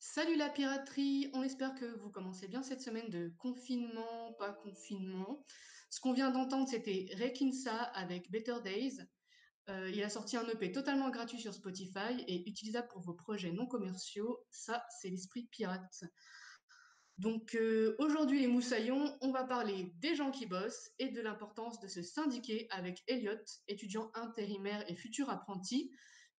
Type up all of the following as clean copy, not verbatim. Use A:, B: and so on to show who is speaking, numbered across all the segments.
A: Salut la piraterie, on espère que vous commencez bien cette semaine de confinement, pas confinement. Ce qu'on vient d'entendre, c'était Rekinsa avec Better Days. Il a sorti un EP totalement gratuit sur Spotify et utilisable pour vos projets non commerciaux. Ça, c'est l'esprit pirate. Donc aujourd'hui les moussaillons, on va parler des gens qui bossent et de l'importance de se syndiquer avec Elliot, étudiant intérimaire et futur apprenti.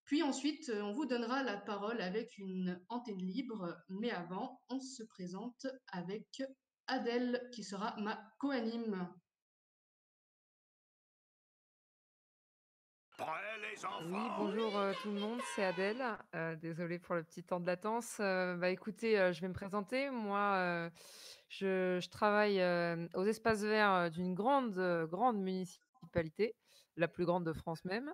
A: Puis ensuite, on vous donnera la parole avec une antenne libre. Mais avant, on se présente avec Adèle, qui sera ma co-anime.
B: Prêts les
C: Oui,
B: enfants?
C: bonjour tout le monde, c'est Adèle. Désolée pour le petit temps de latence. Écoutez, je vais me présenter. Moi, je travaille aux espaces verts d'une grande municipalité, la plus grande de France même.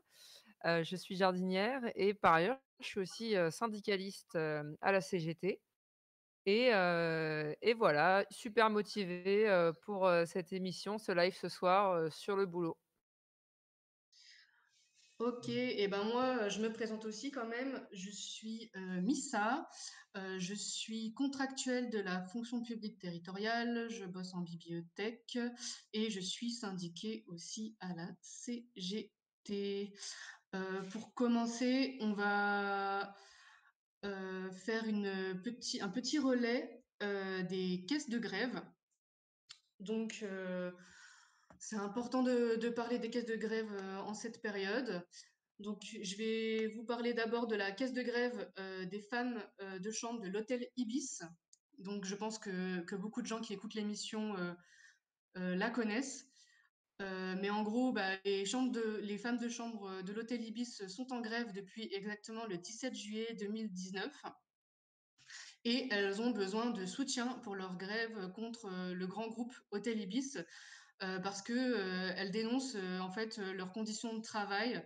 C: Je suis jardinière et par ailleurs, je suis aussi syndicaliste à la CGT. Et voilà, super motivée pour cette émission, ce live ce soir sur le boulot.
A: Ok, et ben moi, je me présente aussi quand même. Je suis Missa, je suis contractuelle de la fonction publique territoriale, je bosse en bibliothèque et je suis syndiquée aussi à la CGT. Pour commencer, on va faire un petit relais des caisses de grève. Donc, c'est important de parler des caisses de grève en cette période. Donc, je vais vous parler d'abord de la caisse de grève des femmes de chambre de l'hôtel Ibis. Donc, je pense que beaucoup de gens qui écoutent l'émission la connaissent. Mais en gros, les femmes de chambre de l'hôtel Ibis sont en grève depuis exactement le 17 juillet 2019 et elles ont besoin de soutien pour leur grève contre le grand groupe Hôtel Ibis parce que elles dénoncent en fait leurs conditions de travail,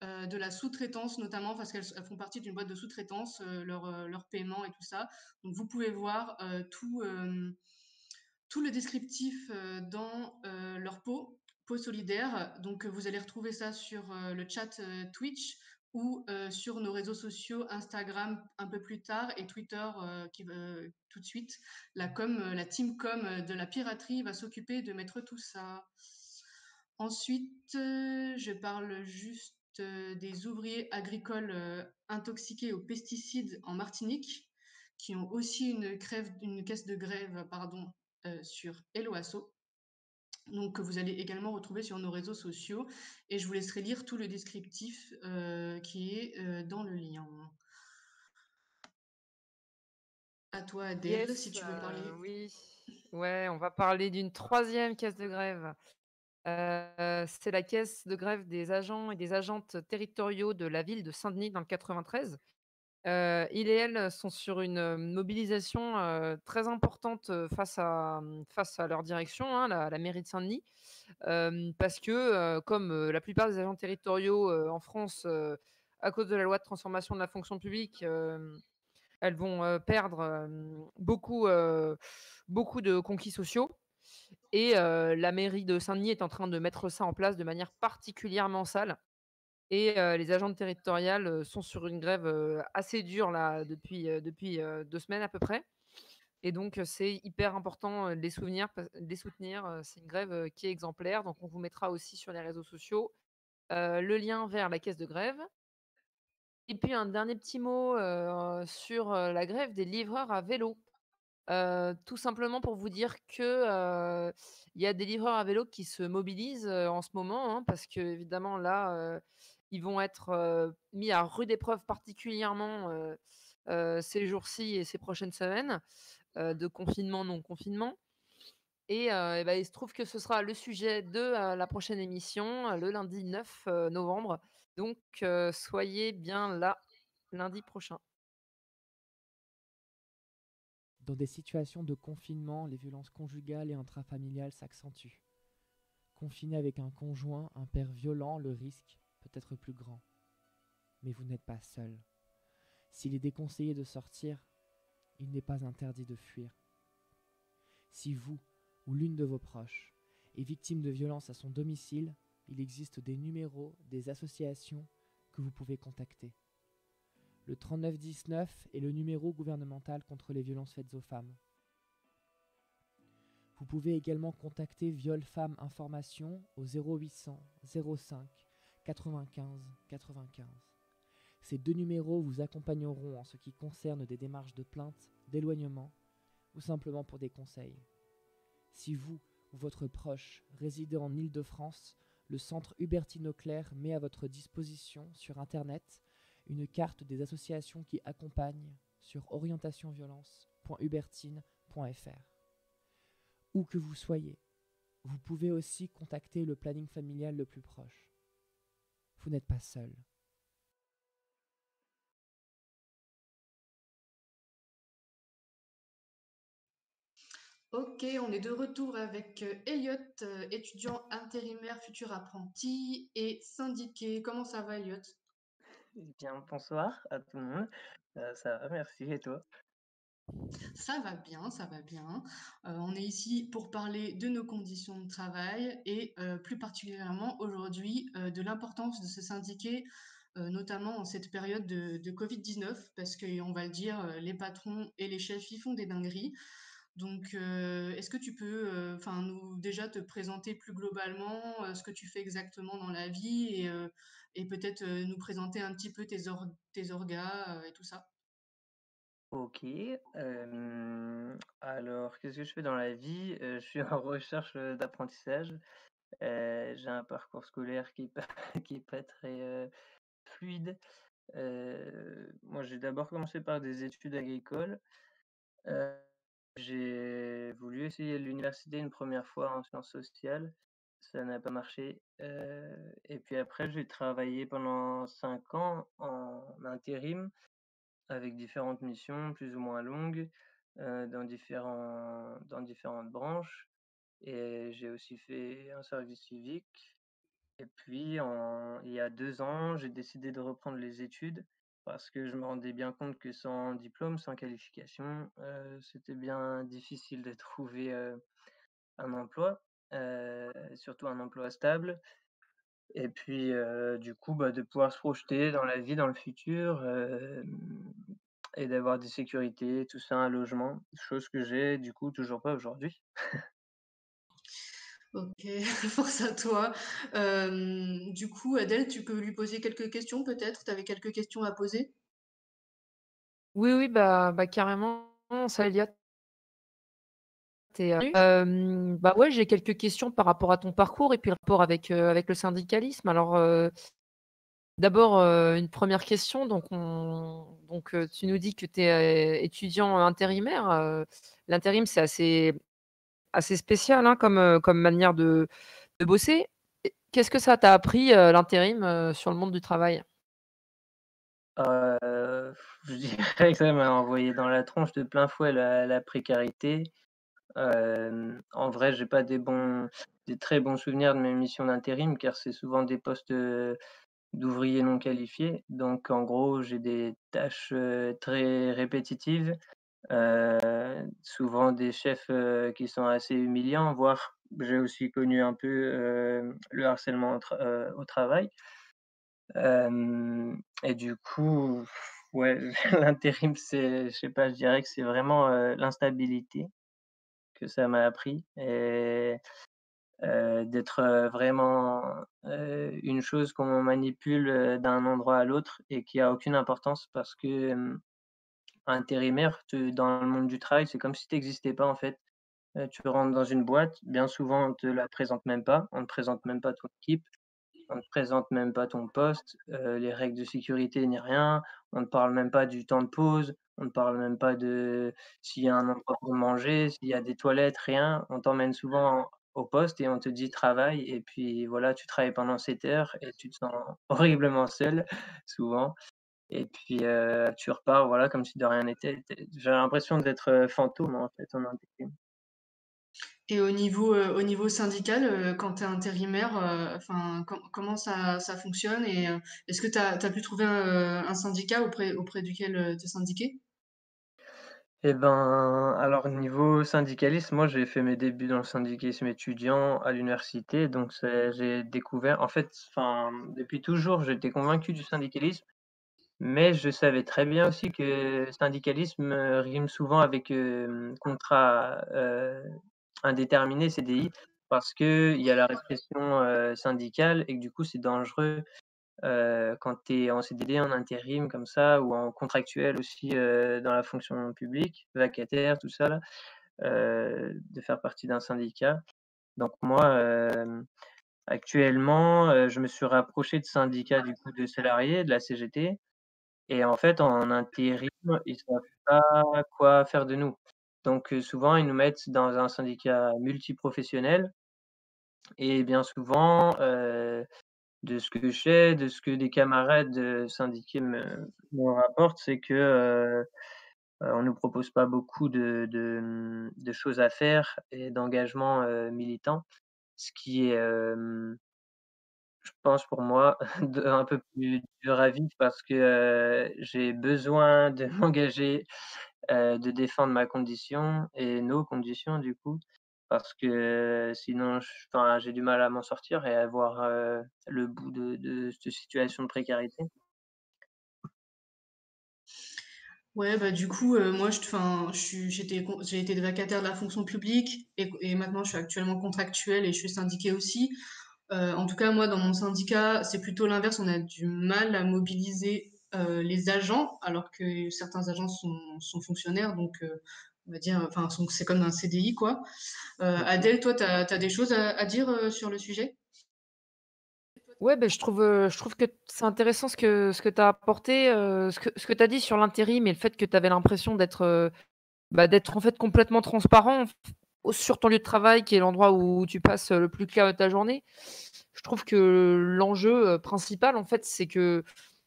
A: de la sous-traitance notamment parce qu'elles font partie d'une boîte de sous-traitance, leur paiement et tout ça. Donc vous pouvez voir tout le descriptif dans leur pot solidaire. Donc vous allez retrouver ça sur le chat Twitch ou sur nos réseaux sociaux Instagram un peu plus tard et Twitter qui va tout de suite. La team com de la piraterie va s'occuper de mettre tout ça. Ensuite, je parle juste des ouvriers agricoles intoxiqués aux pesticides en Martinique, qui ont aussi une caisse de grève, pardon, sur Helloasso, donc que vous allez également retrouver sur nos réseaux sociaux. Et je vous laisserai lire tout le descriptif qui est dans le lien. À toi, Adèle, si
C: Yes,
A: tu veux parler.
C: oui. Ouais, on va parler d'une troisième caisse de grève. C'est la caisse de grève des agents et des agentes territoriaux de la ville de Saint-Denis dans le 93. Ils et elles sont sur une mobilisation très importante face à leur direction, hein, la mairie de Saint-Denis. Parce que, comme la plupart des agents territoriaux en France, à cause de la loi de transformation de la fonction publique, elles vont perdre beaucoup de conquis sociaux. Et la mairie de Saint-Denis est en train de mettre ça en place de manière particulièrement sale. Et les agentes territoriales sont sur une grève assez dure là depuis 2 semaines à peu près. Et donc c'est hyper important de les soutenir. C'est une grève qui est exemplaire. Donc on vous mettra aussi sur les réseaux sociaux le lien vers la caisse de grève. Et puis un dernier petit mot, sur, la grève des livreurs à vélo. Tout simplement pour vous dire que, il y a des livreurs à vélo qui se mobilisent, en ce moment, hein, parce qu'évidemment là, ils vont être, mis à rude épreuve particulièrement, ces jours-ci et ces prochaines semaines, de confinement, non confinement. Et bah, il se trouve que ce sera le sujet de, la prochaine émission, le lundi 9 novembre. Donc soyez bien là, lundi prochain.
B: Dans des situations de confinement, les violences conjugales et intrafamiliales s'accentuent. Confiné avec un conjoint, un père violent, le risque peut être plus grand. Mais vous n'êtes pas seul. S'il est déconseillé de sortir, il n'est pas interdit de fuir. Si vous ou l'une de vos proches est victime de violences à son domicile, il existe des numéros, des associations que vous pouvez contacter. Le 3919 est le numéro gouvernemental contre les violences faites aux femmes. Vous pouvez également contacter Viol Femmes Information au 0800 05 95 95. Ces deux numéros vous accompagneront en ce qui concerne des démarches de plainte, d'éloignement ou simplement pour des conseils. Si vous ou votre proche résidez en Île-de-France, le centre Hubertine Auclair met à votre disposition sur Internet une carte des associations qui accompagnent sur orientationviolence.hubertine.fr. Où que vous soyez, vous pouvez aussi contacter le planning familial le plus proche. Vous n'êtes pas seul.
A: Ok, on est de retour avec Elliot, étudiant intérimaire, futur apprenti et syndiqué. Comment ça va, Elliot?
D: Eh bien, bonsoir à tout le monde. Ça va, merci et toi?
A: Ça va bien, ça va bien. On est ici pour parler de nos conditions de travail et plus particulièrement aujourd'hui de l'importance de se syndiquer, notamment en cette période de Covid-19, parce qu'on va le dire, les patrons et les chefs y font des dingueries. Donc, est-ce que tu peux, enfin, nous déjà te présenter plus globalement ce que tu fais exactement dans la vie et peut-être nous présenter un petit peu tes orgas et tout ça?
D: OK, alors qu'est-ce que je fais dans la vie? Je suis en recherche, d'apprentissage. J'ai un parcours scolaire qui est pas qui est pas très, fluide. Moi, j'ai d'abord commencé par des études agricoles. Heu, j'ai voulu essayer l'université une première fois en sciences sociales. Ça n'a pas marché, et puis après j'ai travaillé pendant 5 ans en intérim avec différentes missions plus ou moins longues, dans différentes branches et j'ai aussi fait un service civique et puis il y a 2 ans, j'ai décidé de reprendre les études parce que je me rendais bien compte que sans diplôme, sans qualification, c'était bien difficile de trouver, un emploi, surtout un emploi stable et puis, du coup, bah, de pouvoir se projeter dans la vie, dans le futur, et d'avoir des sécurités, tout ça, un logement, chose que j'ai du coup toujours pas aujourd'hui.
A: OK, force à toi. Du coup, Adèle, tu peux lui poser quelques questions peut-être? Tu avais quelques questions à poser?
C: Oui, oui, bah, carrément. Salut Elliot et bah, ouais, j'ai quelques questions par rapport à ton parcours et puis le rapport avec le syndicalisme. Alors, d'abord, une première question, donc tu nous dis que tu es, étudiant intérimaire, l'intérim, c'est assez spécial, hein, comme manière de bosser. Et qu'est-ce que ça t'a appris, l'intérim, sur le monde du travail?
D: Je dirais que ça m'a envoyé dans la tronche de plein fouet la précarité. En vrai, j'ai pas des très bons souvenirs de mes missions d'intérim car c'est souvent des postes, d'ouvriers non qualifiés. Donc en gros, j'ai des tâches, très répétitives. Souvent des chefs, qui sont assez humiliants, voire j'ai aussi connu un peu, le harcèlement au travail. Et du coup, ouais, l'intérim, je sais pas, je dirais que c'est vraiment, l'instabilité que ça m'a appris et d'être, vraiment, une chose qu'on manipule, d'un endroit à l'autre et qui a aucune importance parce que, intérimaire, te dans le monde du travail, c'est comme si tu existais pas, en fait. Tu rentres dans une boîte, bien souvent, on te la présente même pas, on ne te présente même pas ton équipe. On ne te présente même pas ton poste, les règles de sécurité ni rien. On ne parle même pas du temps de pause. On ne parle même pas de s'il y a un endroit pour manger, s'il y a des toilettes, rien. On t'emmène souvent au poste et on te dit: «Travaille» et puis voilà, tu travailles pendant 7 heures et tu te sens horriblement seul, souvent et puis, tu repars, voilà, comme si de rien n'était. J'ai l'impression d'être, fantôme, en fait, en intérim.
A: Et au niveau syndical, quand tu es intérimaire, enfin, comment ça fonctionne et est-ce que tu as pu trouver un syndicat auprès duquel, te syndiquer?
D: Eh ben, alors niveau syndicalisme, moi j'ai fait mes débuts dans le syndicalisme étudiant à l'université, donc j'ai découvert en fait, enfin, depuis toujours j'étais convaincu du syndicalisme, mais je savais très bien aussi que syndicalisme, rime souvent avec, contrat, indéterminé, CDI, parce qu'il y a la répression, syndicale et que du coup c'est dangereux. Quand tu es en CDD, en intérim comme ça ou en contractuel aussi, dans la fonction publique, vacataire, tout ça là, de faire partie d'un syndicat. Donc moi, actuellement, je me suis rapproché de syndicats du coup de salariés, de la CGT et en fait en intérim, ils savent pas quoi faire de nous. Donc souvent ils nous mettent dans un syndicat multiprofessionnel et bien souvent, de ce que je sais, de ce que des camarades, syndiqués me rapportent, c'est que, on nous propose pas beaucoup de choses à faire et d'engagements, militants. Ce qui est, je pense pour moi, un peu plus dur à vivre parce que, j'ai besoin de m'engager, de défendre ma condition et nos conditions du coup, parce que sinon enfin, j'ai du mal à m'en sortir et à voir, le bout de cette situation de précarité.
A: Ouais, bah, du coup, moi, enfin, j'ai été vacataire de la fonction publique et maintenant je suis actuellement contractuelle et je suis syndiquée aussi. En tout cas, moi, dans mon syndicat, c'est plutôt l'inverse. On a du mal à mobiliser les agents, alors que certains agents sont fonctionnaires, donc on va dire, enfin, c'est comme un CDI, quoi.
D: OK.
A: Adèle, toi, tu as des choses à dire sur le sujet?
C: Ouais, beh, je trouve que c'est intéressant ce que tu as apporté, ce que tu as dit sur l'intérim et le fait que tu avais l'impression d'être, d'être en fait complètement transparent sur ton lieu de travail qui est l'endroit où tu passes, le plus clair de ta journée. Je trouve que l'enjeu, principal en fait, c'est que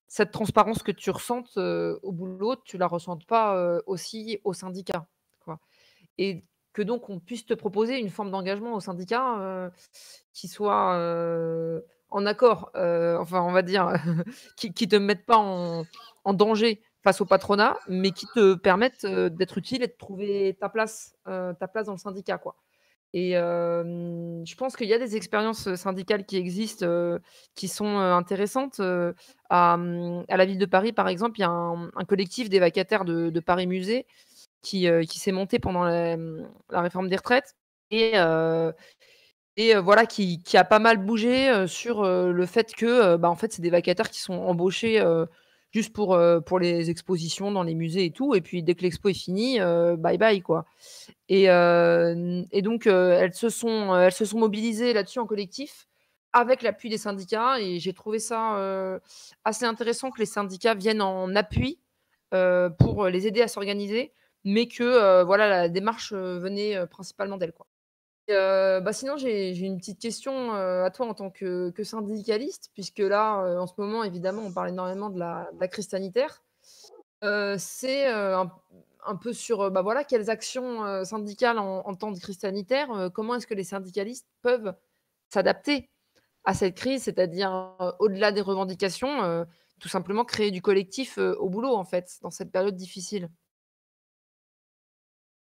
C: cette transparence que tu ressentes, au boulot, tu la ressentes pas, aussi au syndicat, quoi et que donc on puisse te proposer une forme d'engagement au syndicat, qui soit, en accord, enfin on va dire, qui te mettent pas en danger face au patronat, mais qui te permettent, d'être utile et de trouver ta place dans le syndicat, quoi et je pense qu'il y a des expériences, syndicales qui existent, qui sont, intéressantes, à la ville de Paris, par exemple, il y a un collectif des vacataires de Paris Musée qui s'est monté pendant la réforme des retraites et heu voilà qui a pas mal bougé, sur, le fait que, en fait, c'est des vacataires qui sont embauchés, juste pour les expositions dans les musées et tout et puis dès que l'expo est finie, bye bye, quoi et donc elles se sont mobilisées là-dessus en collectif avec l'appui des syndicats et j'ai trouvé ça, assez intéressant que les syndicats viennent en appui, pour les aider à s'organiser, mais que, voilà, la démarche, venait, principalement d'elles, quoi. Sinon j'ai une petite question, à toi en tant que syndicaliste, puisque là, en ce moment évidemment on parle énormément de la crise sanitaire. C'est, un peu sur, voilà, quelles actions, syndicales en temps de crise sanitaire, comment est-ce que les syndicalistes peuvent s'adapter à cette crise? C'est-à-dire, au-delà des revendications, tout simplement créer du collectif, au boulot, en fait, dans cette période difficile.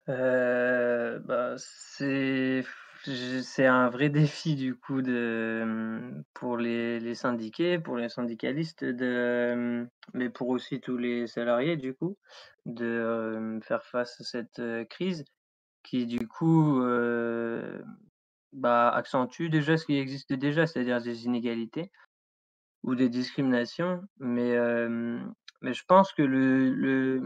D: Bah, c'est un vrai défi du coup pour les syndiqués, pour les syndicalistes mais pour aussi tous les salariés du coup, de, faire face à cette, crise qui du coup, bah, accentue déjà ce qui existe déjà, c'est-à-dire des inégalités ou des discriminations. Mais je pense que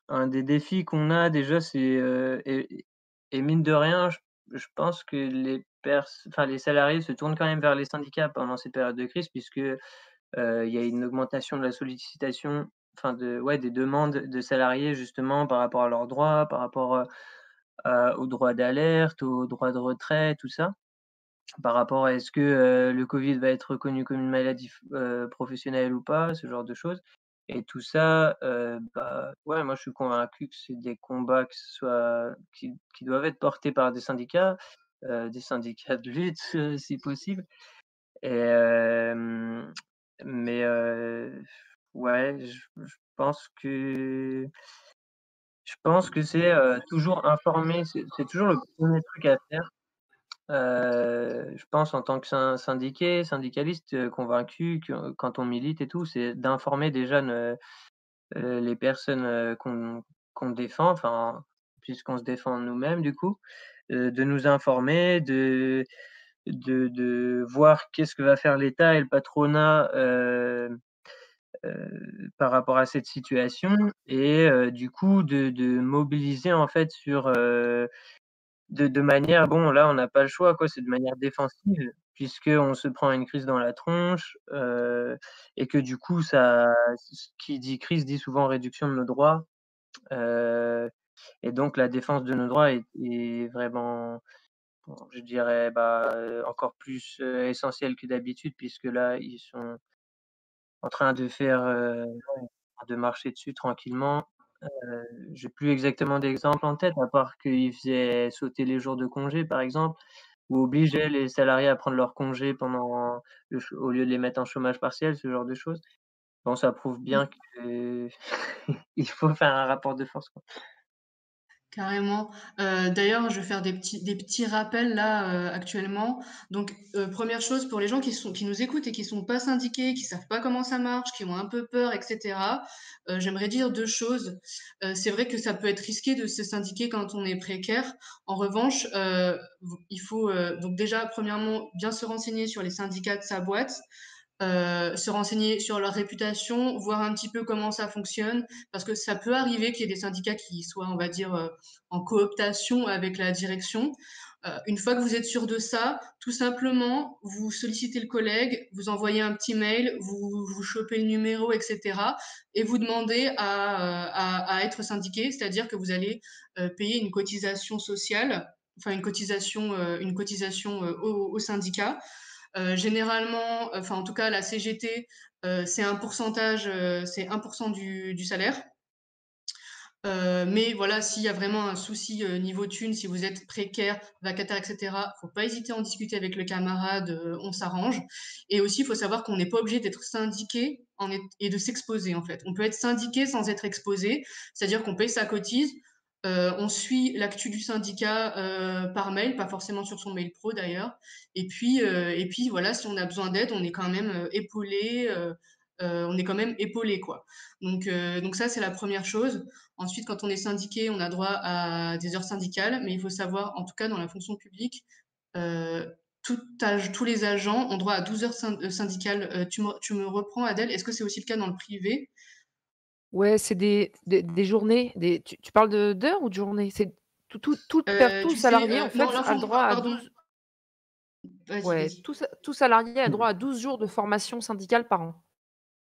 D: un des défis qu'on a déjà, et mine de rien, je pense que les salariés se tournent quand même vers les syndicats pendant ces périodes de crise puisque, il y a une augmentation de la sollicitation, enfin des demandes de salariés justement par rapport à leurs droits, par rapport, aux droits d'alerte, aux droits de retrait, tout ça. Par rapport à est-ce que, le covid va être reconnu comme une maladie professionnelle ou pas, ce genre de choses et tout ça, bah, ouais, moi je suis convaincu que c'est des combats qui doivent être portés par des syndicats de lutte, si possible et mais ouais, je pense que c'est, toujours informer, c'est toujours le premier truc à faire. Je pense en tant que syndicaliste, convaincu que quand on milite et tout, c'est d'informer déjà les personnes, qu'on défend, enfin, puisqu'on se défend nous-mêmes du coup, de nous informer, de voir qu'est-ce que va faire l'État et le patronat, par rapport à cette situation et du coup de mobiliser en fait de manière bon, là, on n'a pas le choix, quoi, c'est de manière défensive, puisqu'on se prend une crise dans la tronche, et que du coup, qui dit crise dit souvent réduction de nos droits, heu et donc la défense de nos droits est vraiment, bon, je dirais, bah, encore plus, essentielle que d'habitude, puisque là, ils sont en train de marcher dessus tranquillement. J'ai plus exactement d'exemple en tête, à part qu'ils faisaient sauter les jours de congé, par exemple. Ou obliger les salariés à prendre leurs congés pendant au lieu de les mettre en chômage partiel, ce genre de choses. Bon, ça prouve bien que il faut faire un rapport de force, quoi.
A: Carrément. D'ailleurs, je vais faire des petits rappels là, actuellement. Donc, 1re chose pour les gens qui nous écoutent et qui sont pas syndiqués, qui savent pas comment ça marche, qui ont un peu peur et cetera, j'aimerais dire 2 choses. C'est vrai que ça peut être risqué de se syndiquer quand on est précaire. En revanche, il faut, donc déjà, premièrement, bien se renseigner sur les syndicats de sa boîte, se renseigner sur leur réputation, voir un petit peu comment ça fonctionne, parce que ça peut arriver qu'il y ait des syndicats qui soient, on va dire, en cooptation avec la direction. Une fois que vous êtes sûr de ça, tout simplement, vous sollicitez le collègue, vous envoyez un petit mail, vous chopez le numéro, etc. Et vous demandez à être syndiqué, c'est-à-dire que vous allez payer une cotisation sociale, enfin une cotisation au syndicat. Généralement, enfin en tout cas la CGT, c'est un pourcentage, c'est 1% du salaire. Mais voilà, s'il y a vraiment un souci niveau thune, si vous êtes précaire, vacataire, etc., faut pas hésiter à en discuter avec le camarade, on s'arrange. Et aussi, il faut savoir qu'on n'est pas obligé d'être syndiqué et de s'exposer en fait. On peut être syndiqué sans être exposé, c'est-à-dire qu'on paye sa cotise, on suit l'actu du syndicat par mail, pas forcément sur son mail pro d'ailleurs. Et puis voilà, si on a besoin d'aide, on est quand même épaulé. On est quand même épaulé quoi. Donc ça c'est la première chose. Ensuite, quand on est syndiqué, on a droit à des heures syndicales, mais il faut savoir, en tout cas dans la fonction publique, tous les agents ont droit à 12 heures syndicales. Tu me reprends, Adèle, est-ce que c'est aussi le cas dans le privé?
C: Ouais, c'est des journées, tu parles d'heures ou de journées? C'est tout
A: Tu sais,
C: salarié en
A: non,
C: fait a le droit à
A: pardon,
C: 12.
A: vas-y,
C: Ouais,
A: vas-y.
C: tout salarié a droit à 12 jours de formation syndicale par an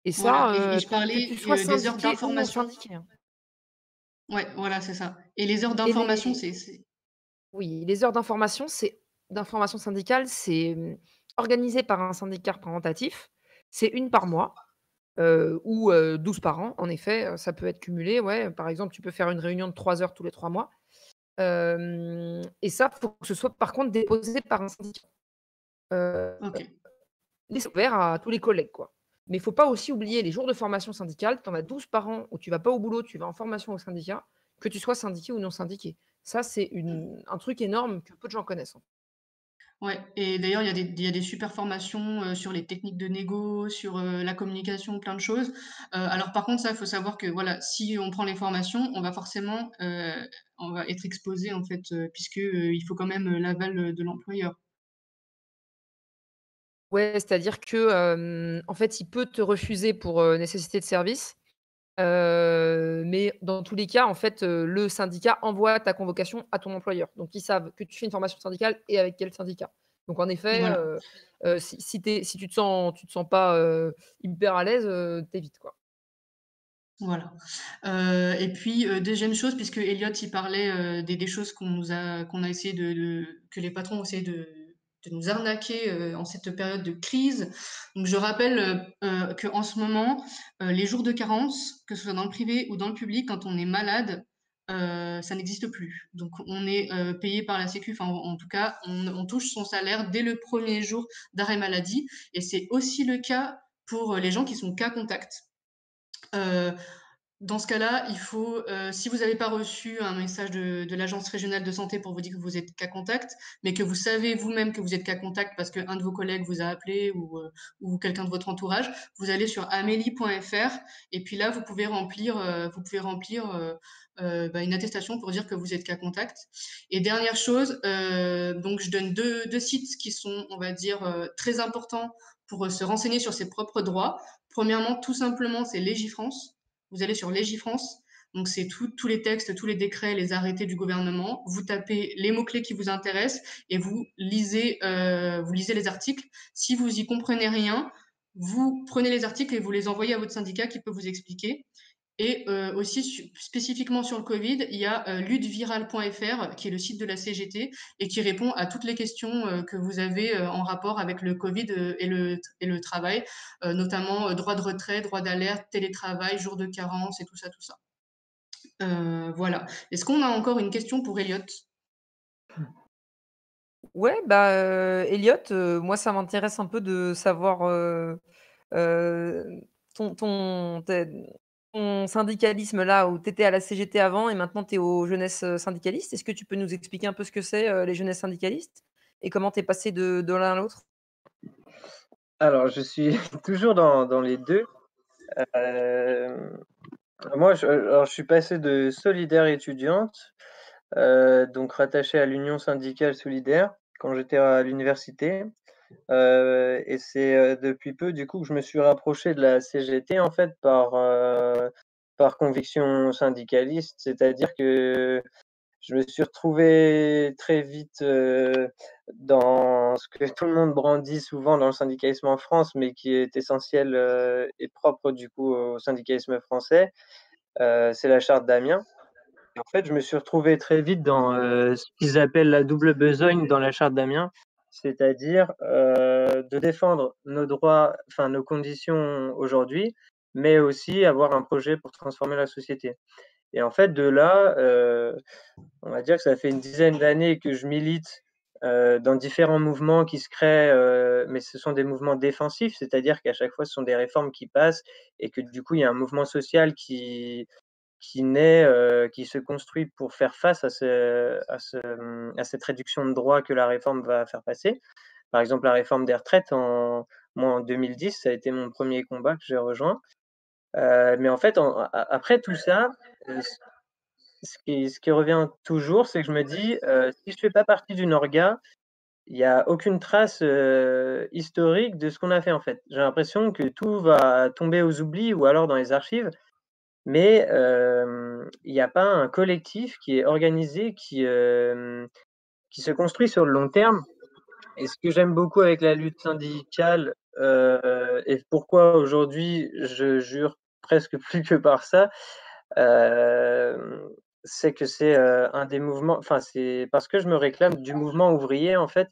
C: et
A: Voilà,
C: ça,
A: et je
C: que
A: parlais
C: tu sois
A: des heures
C: syndiqué ou non
A: d'information.
C: syndiqué, hein.
A: Ouais, voilà, c'est ça. Et les heures
C: Et
A: d'information,
C: les
A: c'est.
C: Oui, les heures d'information syndicale, c'est, organisé par un syndicat représentatif. C'est une par mois, ou 12 par an. En effet, ça peut être cumulé, ouais. Par exemple, tu peux faire une réunion de 3 heures tous les 3 mois. Et ça, faut que ce soit par contre déposé par un syndicat. Heu,
A: OK.
C: mais c'est ouvert à tous les collègues, quoi. Mais il faut pas aussi oublier les jours de formation syndicale. Tu en as 12 par an où tu vas pas au boulot, tu vas en formation au syndicat, que tu sois syndiqué ou non syndiqué. Ça, c'est un truc énorme que peu de gens connaissent, hein.
A: Ouais, et d'ailleurs, il y a des super formations, sur les techniques de négo, sur, la communication, plein de choses. Alors par contre, ça, il faut savoir que voilà, si on prend les formations, on va être exposé en fait, puisque, il faut quand même, l'aval, de l'employeur.
C: Ouais, c'est-à-dire que, en fait, il peut te refuser pour, nécessité de service, mais dans tous les cas, en fait, le syndicat envoie ta convocation à ton employeur. Donc ils savent que tu fais une formation syndicale et avec quel syndicat. Donc en effet,
A: Voilà,
C: si tu te sens pas, hyper à l'aise, tu évites, quoi.
A: voilà. Et puis, 2e chose, puisque Elliot, il parlait, des choses qu'on a essayé que les patrons ont essayé de nous arnaquer, en cette période de crise. Donc je rappelle, qu'en ce moment, les jours de carence, que ce soit dans le privé ou dans le public, quand on est malade, ça n'existe plus. Donc on est, payé par la sécu, enfin en tout cas, on touche son salaire dès le 1er jour d'arrêt maladie, et c'est aussi le cas pour, les gens qui sont cas contact. Heu, Dans ce cas-là, il faut, si vous n'avez pas reçu un message de l'agence régionale de santé pour vous dire que vous êtes cas contact, mais que vous savez vous-même que vous êtes cas contact parce qu'un de vos collègues vous a appelé ou quelqu'un de votre entourage, vous allez sur amélie.fr, et puis là, vous pouvez remplir une attestation pour dire que vous êtes cas contact. Et dernière chose, donc je donne deux sites qui sont, on va dire, très importants pour, se renseigner sur ses propres droits. Premièrement, tout simplement, c'est Légifrance. Vous allez sur Légifrance, donc c'est tous les textes, tous les décrets, les arrêtés du gouvernement. Vous tapez les mots-clés qui vous intéressent et vous lisez les articles. Si vous y comprenez rien, vous prenez les articles et vous les envoyez à votre syndicat qui peut vous expliquer. Et aussi, spécifiquement sur le Covid, il y a lutheviral.fr, qui est le site de la CGT et qui répond à toutes les questions que vous avez en rapport avec le Covid et le travail, notamment droit de retrait, droit d'alerte, télétravail, jour de carence et tout ça, tout ça. Voilà. Est-ce qu'on a encore une question pour Elliot?
C: Ouais, bah, Elliot, moi, ça m'intéresse un peu de savoir, heu, ton syndicalisme là, où tu étais à la CGT avant et maintenant tu es aux jeunesses, syndicalistes. Est-ce que tu peux nous expliquer un peu ce que c'est, les jeunesses syndicalistes et comment tu es passé de l'un à l'autre?
D: Alors je suis toujours dans les 2. Hem, moi je suis passé de solidaire étudiante, donc rattaché à l'Union syndicale solidaire quand j'étais à l'université, et c'est, depuis peu du coup que je me suis rapproché de la CGT en fait par conviction syndicaliste. C'est-à-dire que je me suis retrouvé très vite, dans ce que tout le monde brandit souvent dans le syndicalisme en France, mais qui est essentiel, et propre du coup au syndicalisme français, c'est la charte d'Amiens. Et en fait, je me suis retrouvé très vite dans, ce qu'ils appellent la double besogne dans la charte d'Amiens, c'est-à-dire, de défendre nos droits, enfin nos conditions aujourd'hui, mais aussi avoir un projet pour transformer la société. Et en fait, de là, on va dire que ça fait une dizaine d'années que je milite, dans différents mouvements qui se créent, mais ce sont des mouvements défensifs, c'est-à-dire qu'à chaque fois, ce sont des réformes qui passent et que du coup, il y a un mouvement social qui naît, qui se construit pour faire face à cette réduction de droits que la réforme va faire passer. Par exemple, la réforme des retraites moi, en 2010, ça a été mon premier combat que j'ai rejoint. Mais en fait, après tout ça, ce qui revient toujours, c'est que je me dis, si je fais pas partie d'une orga, il y a aucune trace, historique de ce qu'on a fait, en fait. J'ai l'impression que tout va tomber aux oublis ou alors dans les archives, mais il y a pas un collectif qui est organisé, qui se construit sur le long terme. Et ce que j'aime beaucoup avec la lutte syndicale, et pourquoi aujourd'hui je jure presque plus que par ça, Hem, c'est que c'est, un des mouvements, enfin, c'est parce que je me réclame du mouvement ouvrier, en fait,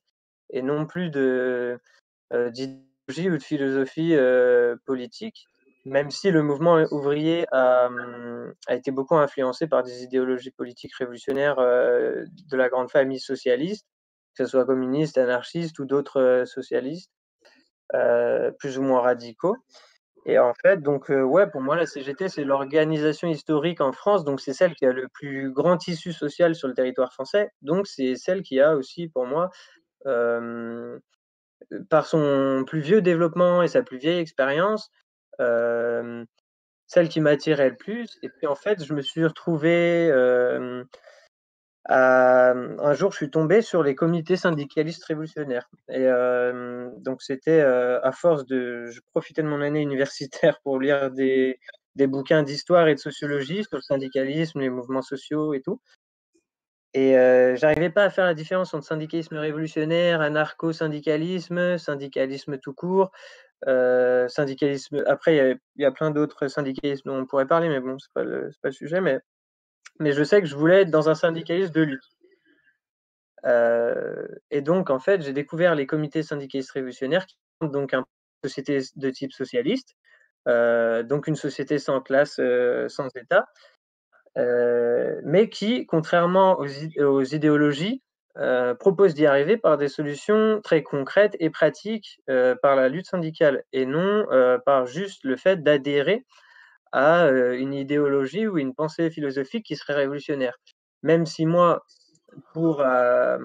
D: et non plus d'idéologie ou de philosophie, politique. Même si le mouvement ouvrier a été beaucoup influencé par des idéologies politiques révolutionnaires, de la grande famille socialiste, que ce soit communiste, anarchiste ou d'autres, socialistes, plus ou moins radicaux. Et en fait, donc ouais, pour moi, la CGT, c'est l'organisation historique en France, donc c'est celle qui a le plus grand tissu social sur le territoire français, donc c'est celle qui a aussi, pour moi, par son plus vieux développement et sa plus vieille expérience, celle qui m'attirait le plus. Et puis en fait, je me suis retrouvé, un jour, je suis tombé sur les comités syndicalistes révolutionnaires et donc c'était, à force de je profitais de mon année universitaire pour lire des bouquins d'histoire et de sociologie sur le syndicalisme, les mouvements sociaux et tout. Et j'arrivais pas à faire la différence entre syndicalisme révolutionnaire, anarcho-syndicalisme, syndicalisme tout court, syndicalisme après il y a plein d'autres syndicalismes dont on pourrait parler, mais bon, c'est pas le sujet, mais je sais que je voulais être dans un syndicalisme de lutte. Et donc en fait, j'ai découvert les comités syndicalistes révolutionnaires qui sont donc une société de type socialiste, donc une société sans classe, sans État. Mais qui, contrairement aux idéologies, propose d'y arriver par des solutions très concrètes et pratiques, par la lutte syndicale et non, par juste le fait d'adhérer à, une idéologie ou une pensée philosophique qui serait révolutionnaire. Même si moi, par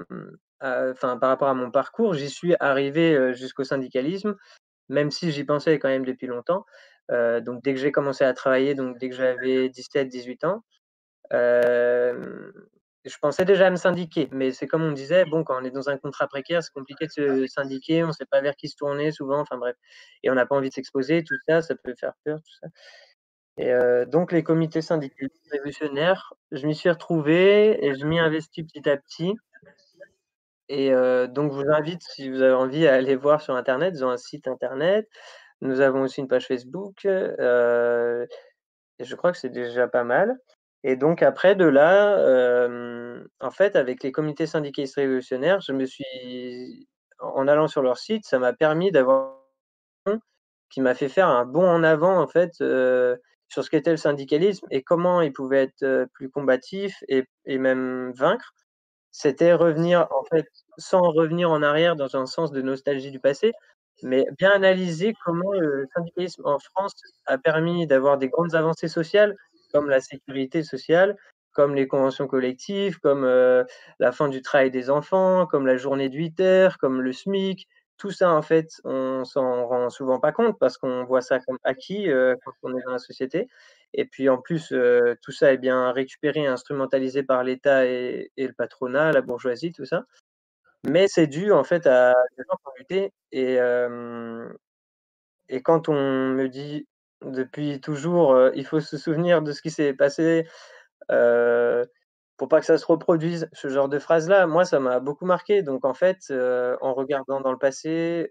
D: rapport à mon parcours, j'y suis arrivé, jusqu'au syndicalisme, même si j'y pensais quand même depuis longtemps. Donc dès que j'ai commencé à travailler, donc dès que j'avais 17-18 ans, Hem, je pensais déjà à me syndiquer, mais c'est comme on disait, bon, quand on est dans un contrat précaire, c'est compliqué de se syndiquer, on sait pas vers qui se tourner souvent, enfin bref, et on n'a pas envie de s'exposer, tout ça, ça peut faire peur, tout ça. Et donc les comités syndicaux révolutionnaires, je m'y suis retrouvé et je m'y investis petit à petit. Et donc je vous invite, si vous avez envie, à aller voir sur internet. Ils ont un site internet. Nous avons aussi une page Facebook, et je crois que c'est déjà pas mal. Et donc après de là, en fait, avec les comités syndicalistes révolutionnaires, je me suis en allant sur leur site, ça m'a permis d'avoir qui m'a fait faire un bond en avant, en fait, sur ce qu'était le syndicalisme et comment il pouvait être, plus combatif et même vaincre. C'était revenir, en fait, sans revenir en arrière dans un sens de nostalgie du passé, mais bien analyser comment le syndicalisme en France a permis d'avoir des grandes avancées sociales, comme la sécurité sociale, comme les conventions collectives, comme, la fin du travail des enfants, comme la journée de 8 heures, comme le SMIC. Tout ça, en fait, on s'en rend souvent pas compte parce qu'on voit ça comme acquis, quand on est dans la société. Et puis en plus, tout ça est bien récupéré et instrumentalisé par l'État et le patronat, la bourgeoisie, tout ça. Mais c'est dû en fait à des gens qui ont lutté et quand on me dit depuis toujours, il faut se souvenir de ce qui s'est passé, heu, pour pas que ça se reproduise, ce genre de phrase-là, moi ça m'a beaucoup marqué. Donc en fait, en regardant dans le passé,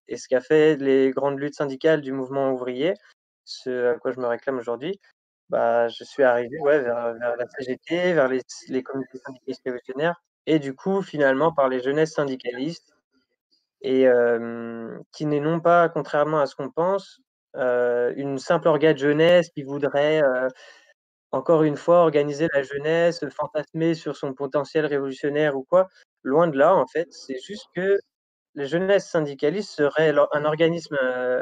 D: et ce qu'a fait les grandes luttes syndicales du mouvement ouvrier, ce à quoi je me réclame aujourd'hui, bah, je suis arrivé, ouais, vers la CGT, vers les comités syndicalistes révolutionnaires et du coup, finalement, par les jeunesses syndicalistes et qui n'est non pas, contrairement à ce qu'on pense, une simple orga de jeunesse qui voudrait, encore une fois, organiser la jeunesse, fantasmer sur son potentiel révolutionnaire ou quoi. Loin de là, en fait, c'est juste que les jeunesses syndicalistes seraient un organisme,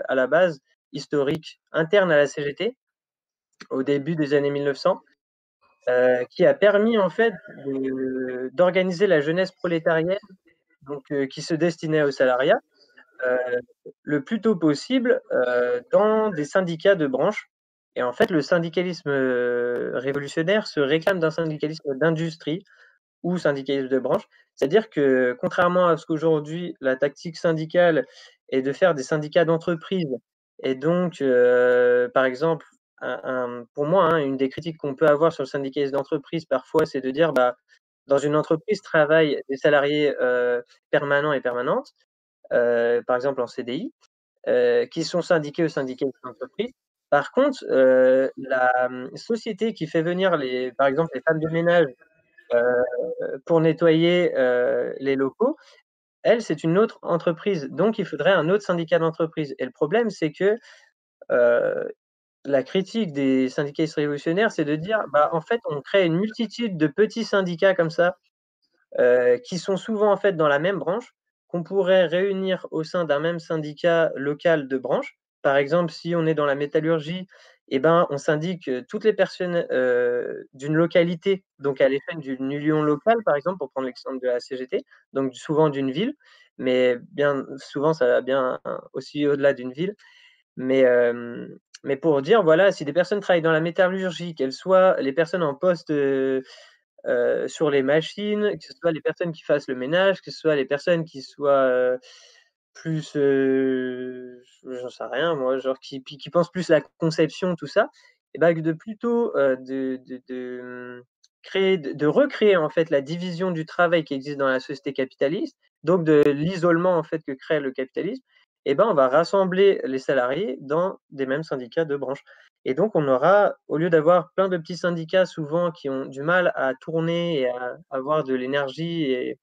D: à la base, historique, interne à la CGT, au début des années 1900. Qui a permis en fait d'organiser la jeunesse prolétarienne, donc qui se destinait au salariat, heu, le plus tôt possible, dans des syndicats de branche. Et en fait, le syndicalisme, révolutionnaire se réclame d'un syndicalisme d'industrie ou syndicalisme de branche. C'est-à-dire que contrairement à ce qu'aujourd'hui la tactique syndicale est de faire des syndicats d'entreprise et donc par exemple, pour moi, hein, une des critiques qu'on peut avoir sur le syndicalisme d'entreprise parfois, c'est de dire, bah, dans une entreprise travaillent des salariés, permanents et permanentes, par exemple en CDI, qui sont syndiqués au syndicalisme d'entreprise. Par contre, la, société qui fait venir par exemple les femmes de ménage, pour nettoyer, les locaux, elle, c'est une autre entreprise, donc il faudrait un autre syndicat d'entreprise. Et le problème, c'est que, heu, la critique des syndicalistes révolutionnaires, c'est de dire: «Bah, en fait, on crée une multitude de petits syndicats comme ça, qui sont souvent, en fait, dans la même branche, qu'on pourrait réunir au sein d'un même syndicat local de branche». Par exemple, si on est dans la métallurgie eh ben, on syndique toutes les personnes d'une localité, donc à l'échelle d'une union locale, par exemple, pour prendre l'exemple de la CGT, donc souvent d'une ville, mais bien souvent, ça va bien aussi au-delà d'une ville. Mais pour dire, voilà, si des personnes travaillent dans la métallurgie, qu'elles soient les personnes en poste sur les machines, que ce soit les personnes qui fassent le ménage, que ce soit les personnes qui soient plus, j'en sais rien moi, genre qui pensent plus à la conception, tout ça, et bah, de plutôt, créer de recréer en fait la division du travail qui existe dans la société capitaliste, donc de l'isolement en fait que crée le capitalisme, et ben, on va rassembler les salariés dans des mêmes syndicats de branche. Et donc on aura, au lieu d'avoir plein de petits syndicats souvent qui ont du mal à tourner et à avoir de l'énergie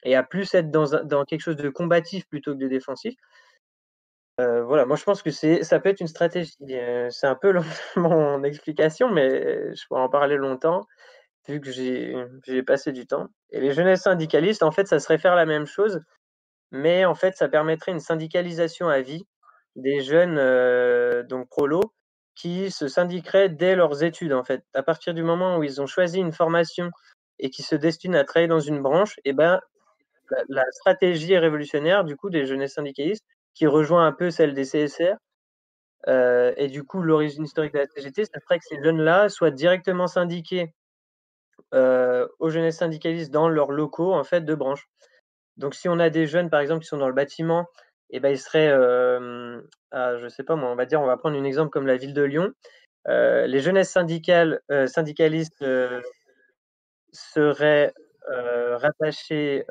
D: et à plus être dans quelque chose de combatif plutôt que de défensif. Voilà, moi je pense que ça peut être une stratégie, c'est un peu long mon explication, mais je pourrais en parler longtemps vu que j'ai passé du temps. Et les jeunesses syndicalistes, en fait, ça serait faire la même chose, mais en fait, ça permettrait une syndicalisation à vie des jeunes, donc prolos, qui se syndiqueraient dès leurs études, en fait. À partir du moment où ils ont choisi une formation et qui se destinent à travailler dans une branche, et ben, la stratégie révolutionnaire, du coup, des jeunesses syndicalistes, qui rejoint un peu celle des CSR, et du coup, l'origine historique de la CGT, ça serait que ces jeunes-là soient directement syndiqués, aux jeunesses syndicalistes dans leurs locaux, en fait, de branche. Donc si on a des jeunes, par exemple, qui sont dans le bâtiment, et ben, ils seraient, je sais pas moi, on va dire, on va prendre un exemple comme la ville de Lyon. Les jeunesses syndicalistes, seraient, rattachées,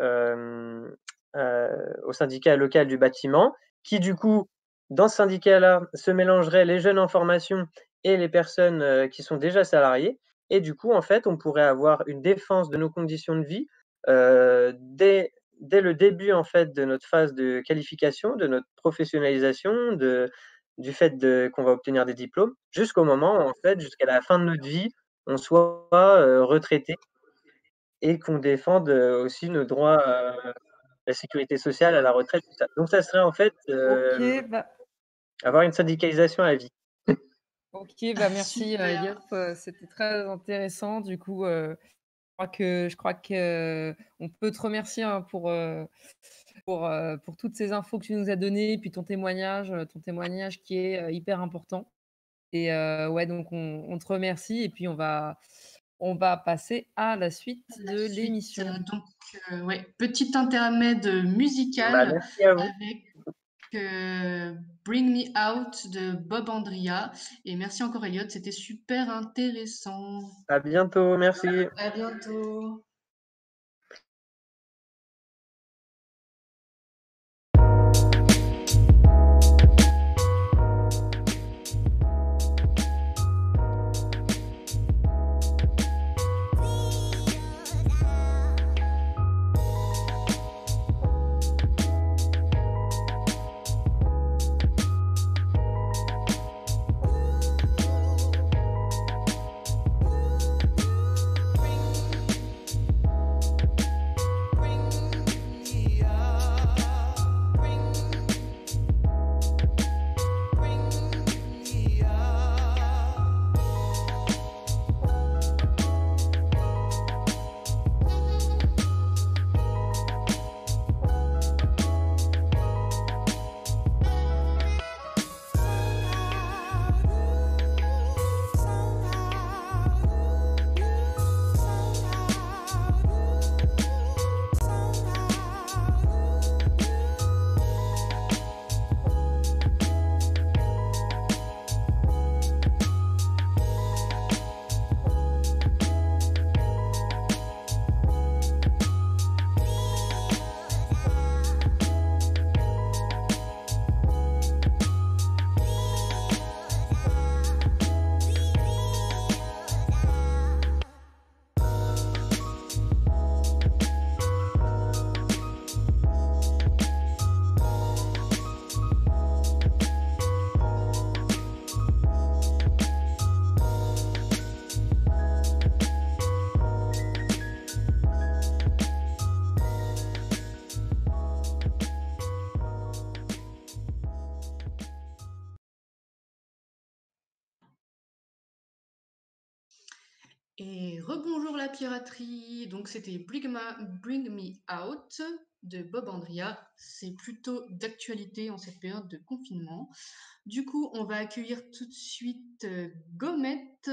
D: au syndicat local du bâtiment, qui du coup, dans ce syndicat-là, se mélangeraient les jeunes en formation et les personnes, qui sont déjà salariées. Et du coup, en fait, on pourrait avoir une défense de nos conditions de vie, dès le début, en fait, de notre phase de qualification, de notre professionnalisation, du fait qu'on va obtenir des diplômes, jusqu'au moment où, en fait, jusqu'à la fin de notre vie, on soit, retraités et qu'on défende, aussi nos droits, la sécurité sociale, à la retraite, tout ça. Donc ça serait en fait,
C: OK, bah
D: avoir une syndicalisation à vie.
C: OK, bah, merci,
A: Super.
C: Elliot, c'était très intéressant. Du coup, je crois que on peut te remercier, hein, pour toutes ces infos que tu nous as données et puis ton témoignage qui est, hyper important et ouais, donc on te remercie et puis on va passer à la suite
A: La
C: de
A: suite,
C: l'émission.
A: donc ouais, petit intermède
D: Bah,
A: musical
D: merci à vous.
A: avec, Bring Me Out de Bob Andria et merci encore Elliot, c'était super intéressant.
D: À bientôt, merci.
A: À bientôt. Et rebonjour la piraterie. Donc c'était Bring Me Out de Bob Andria. C'est plutôt d'actualité en cette période de confinement. Du coup, on va accueillir tout de suite Gomette.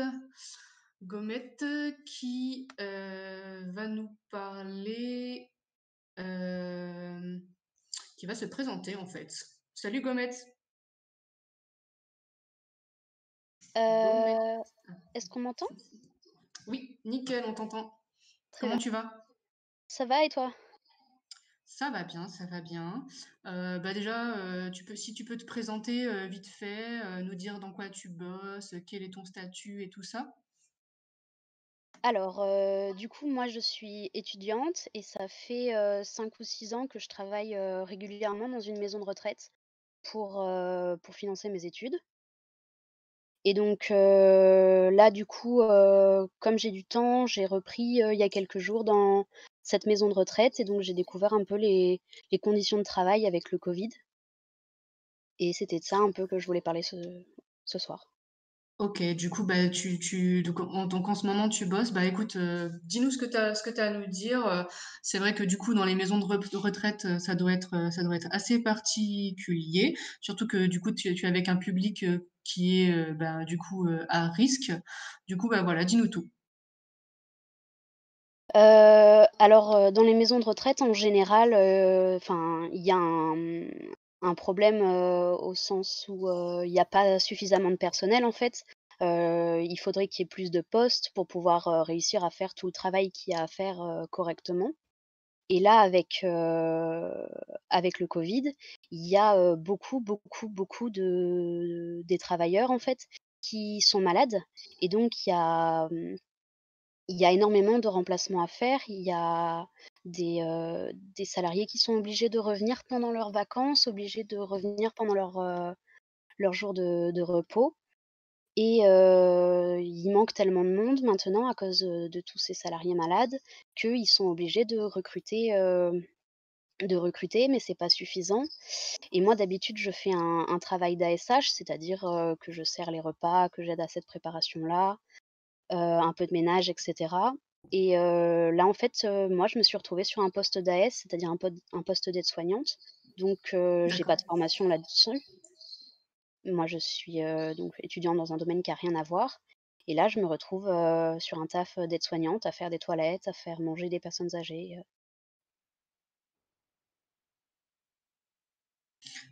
A: Gomette qui va nous parler, qui va se présenter en fait. Salut Gomette. Gomette.
E: Euh, Est-ce qu'on m'entend?
A: Oui, nickel, on t'entend.
E: Très
A: Comment
E: bien.
A: tu vas?
E: Ça va et toi?
A: Ça va bien, ça va bien. Bah déjà, si tu peux te présenter vite fait, nous dire dans quoi tu bosses, quel est ton statut et tout ça.
E: Alors, du coup, moi, je suis étudiante et ça fait 5 ou 6 ans que je travaille régulièrement dans une maison de retraite pour financer mes études. Et donc, là, du coup, comme j'ai du temps, j'ai repris il y a quelques jours dans cette maison de retraite et donc j'ai découvert un peu les conditions de travail avec le Covid. Et c'était de ça un peu que je voulais parler ce soir.
A: Ok, du coup, bah, donc en ce moment tu bosses. Bah écoute, dis-nous ce que t'as à nous dire. C'est vrai que du coup, dans les maisons de retraite, ça doit être assez particulier. Surtout que du coup, tu es avec un public qui est bah, du coup à risque. Du coup, bah voilà, dis-nous tout.
E: Alors, dans les maisons de retraite en général, enfin, il y a un problème, au sens où, il y a pas suffisamment de personnel en fait. Il faudrait qu'il y ait plus de postes pour pouvoir, réussir à faire tout le travail qu'il y a à faire, correctement. Et là avec le Covid, il y a, beaucoup de des travailleurs en fait qui sont malades et donc il y a énormément de remplacements à faire. Il y a des salariés qui sont obligés de revenir pendant leurs vacances, obligés de revenir pendant leurs jours de repos et il manque tellement de monde maintenant à cause, de tous ces salariés malades qu'ils sont obligés de recruter, mais c'est pas suffisant et moi d'habitude je fais un travail d'ASH, c'est-à-dire, que je sers les repas, que j'aide à cette préparation-là, un peu de ménage et cetera et là, en fait, moi, je me suis retrouvée sur un poste d'AS, c'est-à-dire un poste d'aide-soignante, donc j'ai pas
A: D'accord.
E: de formation là-dessus. Moi, je suis, donc étudiante dans un domaine qui a rien à voir et là, je me retrouve, sur un taf, d'aide-soignante, à faire des toilettes, à faire manger des personnes âgées.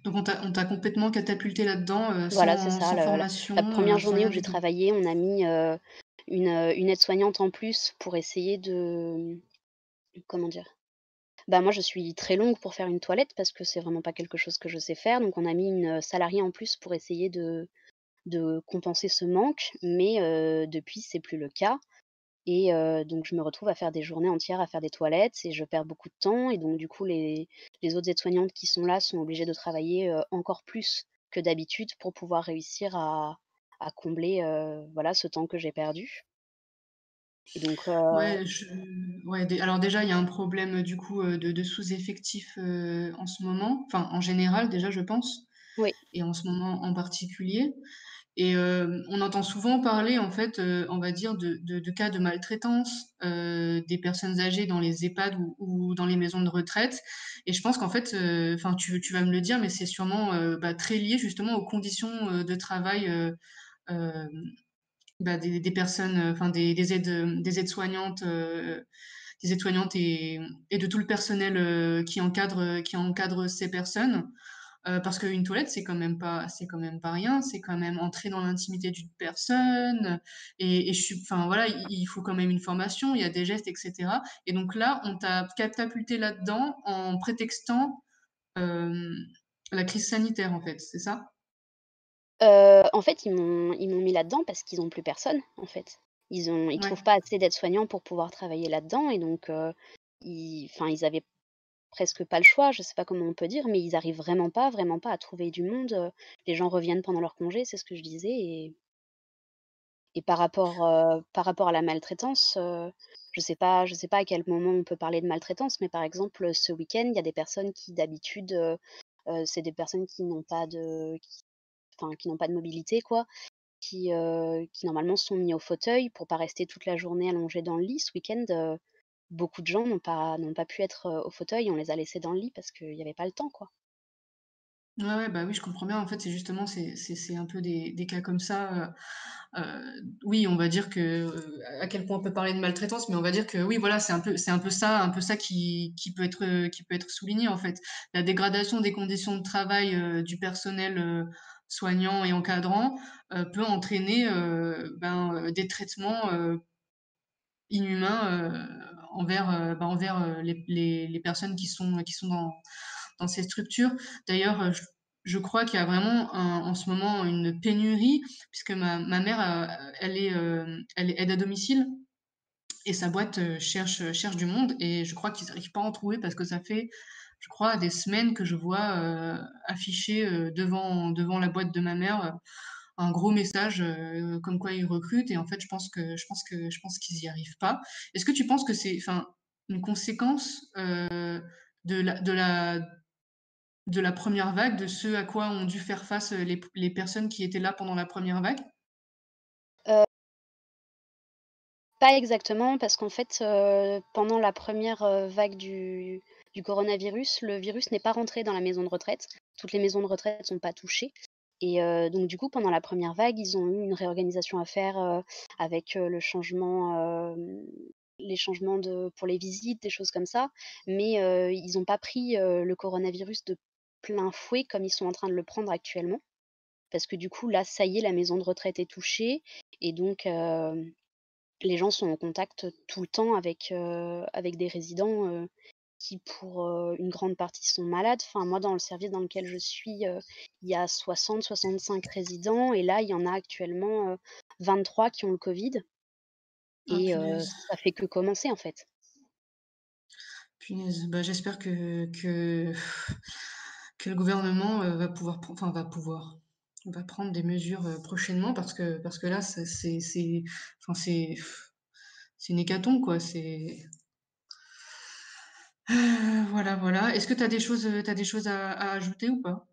A: Donc on t'a complètement catapulté là-dedans,
E: Voilà, c'est ça.
A: sans
E: La
A: formation,
E: 1re
A: sans
E: journée
A: rien
E: où j'ai
A: du tout.
E: travaillé, on a mis, une aide-soignante en plus pour essayer de, comment dire? Bah, moi, je suis très longue pour faire une toilette parce que c'est vraiment pas quelque chose que je sais faire, donc on a mis une, salariée en plus pour essayer de compenser ce manque, mais depuis, c'est plus le cas et donc je me retrouve à faire des journées entières à faire des toilettes et je perds beaucoup de temps et donc du coup, les autres aides-soignantes qui sont là sont obligées de travailler, encore plus que d'habitude pour pouvoir réussir à combler, voilà, ce temps que j'ai perdu et donc
A: Ouais, alors déjà, il y a un problème du coup de sous-effectif en ce moment, enfin en général déjà, je pense,
E: oui.
A: et en ce moment en particulier. Et on entend souvent parler, en fait, on va dire, de cas de maltraitance des personnes âgées dans les EHPAD ou dans les maisons de retraite. Et je pense qu'en fait, enfin, tu vas me le dire, mais c'est sûrement bah, très lié justement aux conditions de travail euh, bah, des personnes, enfin des aides-soignantes, et de tout le personnel qui encadre ces personnes. Parce qu'une toilette, c'est quand même pas rien, c'est quand même entrer dans l'intimité d'une personne, enfin voilà, il faut quand même une formation, il y a des gestes, etc. Et donc là, on t'a catapulté là-dedans en prétextant euh, la crise sanitaire, en fait, c'est ça?
E: En fait, ils m'ont mis là-dedans parce qu'ils ont plus personne, en fait. Ils
A: Ouais.
E: trouvent pas assez d'aides-soignants pour pouvoir travailler là-dedans et donc ils avaient presque pas le choix, je sais pas comment on peut dire, mais ils arrivent vraiment pas à trouver du monde, les gens reviennent pendant leurs congés, c'est ce que je disais et par rapport à la maltraitance, je sais pas à quel moment on peut parler de maltraitance, mais par exemple, ce week-end, il y a des personnes qui d'habitude, c'est des personnes qui n'ont pas de mobilité quoi, qui normalement sont mis au fauteuil pour pas rester toute la journée allongés dans le lit. Ce week-end, beaucoup de gens n'ont pas pu être, au fauteuil. On les a laissés dans le lit parce qu'il y avait pas le temps, quoi.
A: Ouais, ouais, bah oui, je comprends bien. En fait, c'est justement, c'est un peu des cas comme ça. Oui, on va dire que, à quel point on peut parler de maltraitance, mais on va dire que oui, voilà, un peu ça qui peut être souligné, en fait. La dégradation des conditions de travail, du personnel, soignant et encadrant, peut entraîner, des traitements, inhumains, envers, les personnes qui sont dans ces structures. D'ailleurs, je crois qu'il y a vraiment en ce moment une pénurie, puisque ma mère, elle est aide à domicile et sa boîte cherche du monde et je crois qu'ils n'arrivent pas à en trouver parce que ça fait, je crois, des semaines que je vois afficher devant la boîte de ma mère un gros message comme quoi ils recrutent et en fait je pense qu'ils y arrivent pas. Est-ce que tu penses que c'est enfin une conséquence de la première vague, de ce à quoi ont dû faire face les personnes qui étaient là pendant la première vague?
E: Heu, Pas exactement parce qu'en fait, pendant la première vague du coronavirus, le virus n'est pas rentré dans la maison de retraite. Toutes les maisons de retraite sont pas touchées et donc du coup, pendant la première vague, ils ont eu une réorganisation à faire, avec, les changements pour les visites, des choses comme ça. Mais ils ont pas pris, le coronavirus de plein fouet comme ils sont en train de le prendre actuellement. Parce que du coup, là, ça y est, la maison de retraite est touchée et donc les gens sont en contact tout le temps avec des résidents, qui pour, une grande partie sont malades. Enfin, moi, dans le service dans lequel je suis, il y a 65 résidents et là, il y en a actuellement, 23 qui ont le covid
A: Ah
E: et
A: punaise,
E: ça fait que commencer, en fait.
A: punaise. Bah, j'espère que le gouvernement, va prendre des mesures, prochainement parce que là, enfin, c'est une hécatombe, quoi. Voilà, voilà. Est-ce que tu des choses à ajouter ou pas?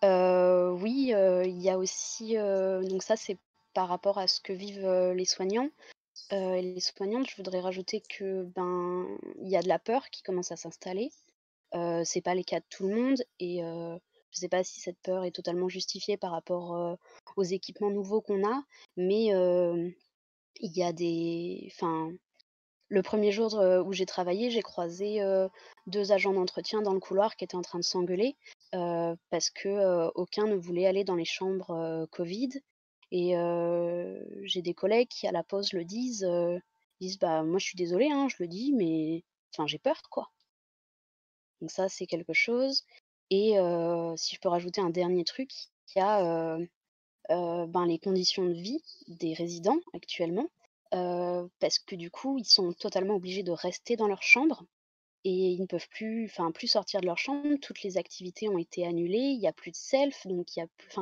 E: Oui, il y a aussi, donc ça, c'est par rapport à ce que vivent, les soignants. Et les soignantes, je voudrais rajouter que, ben, il y a de la peur qui commence à s'installer. C'est pas le cas de tout le monde et je sais pas si cette peur est totalement justifiée par rapport, aux équipements nouveaux qu'on a, mais il y a des enfin, le premier jour, où j'ai travaillé, j'ai croisé, 2 agents d'entretien dans le couloir qui étaient en train de s'engueuler, parce que, aucun ne voulait aller dans les chambres, covid et j'ai des collègues qui à la pause le disent: «Bah, moi je suis désolé, hein, je le dis, mais enfin j'ai peur, quoi». Donc ça, c'est quelque chose et si je peux rajouter un dernier truc, il y a, ben, les conditions de vie des résidents actuellement, parce que du coup, ils sont totalement obligés de rester dans leur chambre et ils ne peuvent plus sortir de leur chambre. Toutes les activités ont été annulées, il y a plus de self, donc il y a plus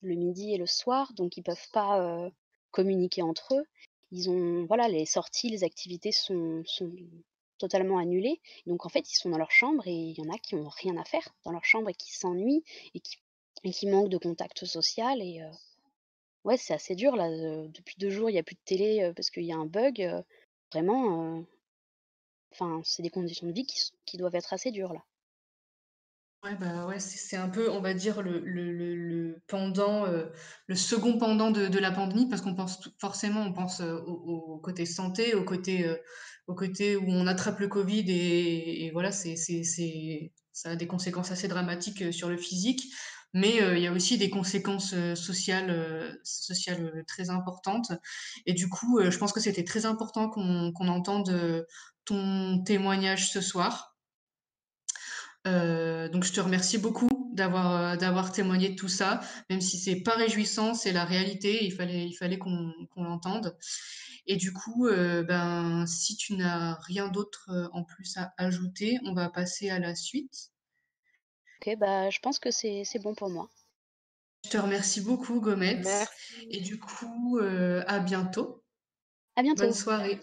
E: le midi et le soir, donc ils peuvent pas, communiquer entre eux. Ils ont voilà, les sorties, les activités sont totalement annulées. Donc en fait, ils sont dans leur chambre et il y en a qui ont rien à faire dans leur chambre et qui s'ennuient et qui manquent de contact social et ouais, c'est assez dur là, depuis 2 jours, il y a plus de télé, parce qu'il y a un bug, vraiment, enfin, c'est des conditions de vie qui doivent être assez dures là.
A: Ouais, bah, ouais, c'est un peu, on va dire, le pendant, le second pendant de la pandémie parce qu'on pense forcément, on pense au côté santé, au côté où on attrape le Covid et voilà, ça a des conséquences assez dramatiques sur le physique. Mais il y a aussi des conséquences sociales très importantes. Et du coup, je pense que c'était très important qu'on entende ton témoignage ce soir. Donc je te remercie beaucoup d'avoir témoigné de tout ça, même si c'est pas réjouissant, c'est la réalité, il fallait qu'on l'entende. Et du coup, si tu n'as rien d'autre, en plus à ajouter, on va passer à la suite.
E: OK, bah, je pense que c'est bon pour moi.
A: Je te remercie beaucoup Gometz
C: Merci.
A: et du coup, à bientôt.
E: À
A: Bonne
E: bientôt.
A: soirée.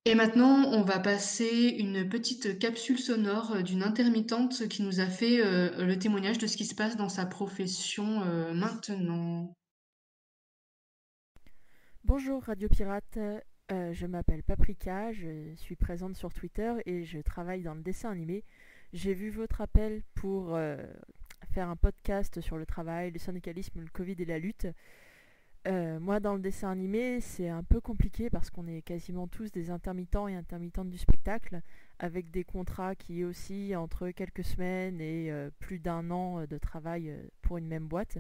A: Et maintenant, on va passer une petite capsule sonore d'une intermittente qui nous a fait le témoignage de ce qui se passe dans sa profession maintenant.
F: Bonjour Radio Pirate, je m'appelle Paprika, je suis présente sur Twitter et je travaille dans le dessin animé. J'ai vu votre appel pour faire un podcast sur le travail, le syndicalisme, le Covid et la lutte. Moi, dans le dessin animé, c'est un peu compliqué parce qu'on est quasiment tous des intermittents et intermittentes du spectacle, avec des contrats qui oscillent entre quelques semaines et plus d'1 an de travail pour une même boîte.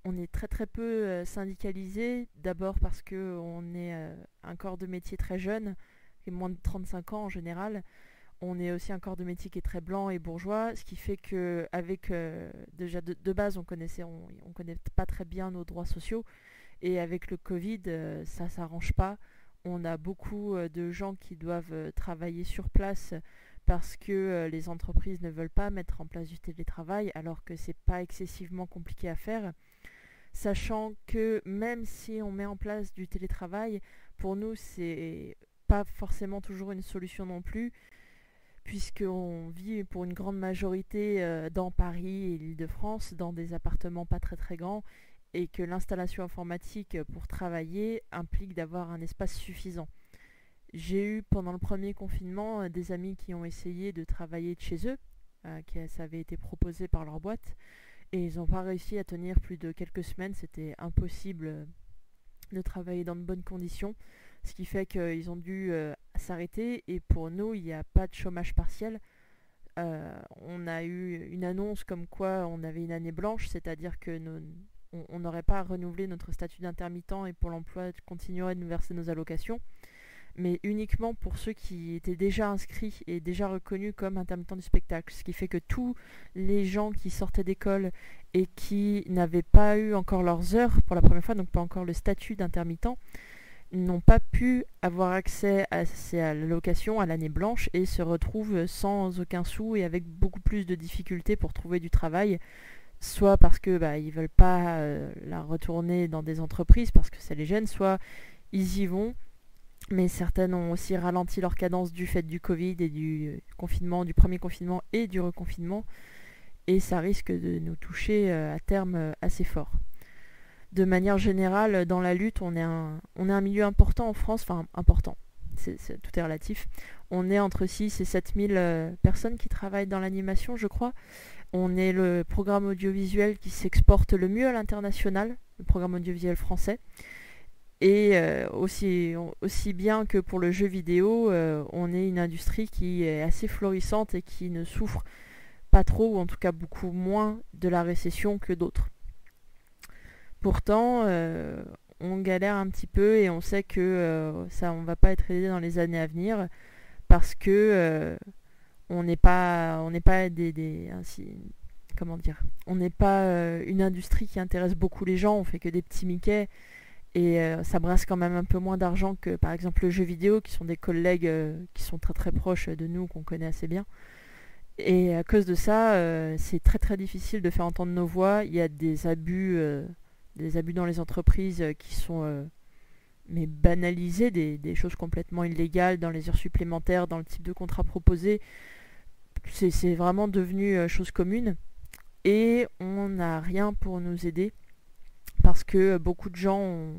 F: On est très très peu syndicalisé, d'abord parce qu'on est un corps de métier très jeune, qui est moins de 35 ans en général. On est aussi un corps de métier qui est très blanc et bourgeois, ce qui fait qu'avec déjà de base on connaît pas très bien nos droits sociaux, et avec le Covid ça s'arrange pas. On a beaucoup de gens qui doivent travailler sur place parce que les entreprises ne veulent pas mettre en place du télétravail, alors que c'est pas excessivement compliqué à faire. Sachant que même si on met en place du télétravail, pour nous c'est pas forcément toujours une solution non plus, puisqu'on vit pour une grande majorité dans Paris et l'Île-de-France, dans des appartements pas très très grands, et que l'installation informatique pour travailler implique d'avoir un espace suffisant. J'ai eu pendant le premier confinement des amis qui ont essayé de travailler de chez eux, ça avait été proposé par leur boîte, et ils n'ont pas réussi à tenir plus de quelques semaines. C'était impossible de travailler dans de bonnes conditions, ce qui fait qu'ils ont dû s'arrêter. Et pour nous, il n'y a pas de chômage partiel. On a eu une annonce comme quoi on avait une année blanche, c'est-à-dire que on n'aurait pas à renouveler notre statut d'intermittent et Pôle emploi continuerait de nous verser nos allocations, mais uniquement pour ceux qui étaient déjà inscrits et déjà reconnus comme intermittents du spectacle. Ce qui fait que tous les gens qui sortaient d'école et qui n'avaient pas eu encore leurs heures pour la première fois, donc pas encore le statut d'intermittent, n'ont pas pu avoir accès à l'allocation à l'année blanche et se retrouvent sans aucun sou et avec beaucoup plus de difficultés pour trouver du travail, soit parce que ils veulent pas la retourner dans des entreprises parce que ça les gêne, soit ils y vont, mais certaines ont aussi ralenti leur cadence du fait du Covid et du confinement, du premier confinement et du reconfinement, et ça risque de nous toucher à terme assez fort. De manière générale, dans la lutte, on est un milieu important en France, enfin important, tout est relatif. On est entre 6 et 7 000 personnes qui travaillent dans l'animation, je crois. On est le programme audiovisuel qui s'exporte le mieux à l'international, le programme audiovisuel français. Et aussi bien que pour le jeu vidéo, on est une industrie qui est assez florissante et qui ne souffre pas trop, ou en tout cas beaucoup moins, de la récession que d'autres. Pourtant, on galère un petit peu et on sait que on va pas être aidé dans les années à venir parce que on n'est pas on n'est pas une industrie qui intéresse beaucoup les gens. On fait que des petits Mickey. Et ça brasse quand même un peu moins d'argent que par exemple le jeu vidéo, qui sont des collègues qui sont très très proches de nous, qu'on connaît assez bien. Et à cause de ça, c'est très très difficile de faire entendre nos voix. Il y a des abus dans les entreprises qui sont mais banalisés, des choses complètement illégales dans les heures supplémentaires, dans le type de contrat proposé. C'est vraiment devenu chose commune. Et on n'a rien pour nous aider, parce que beaucoup de gens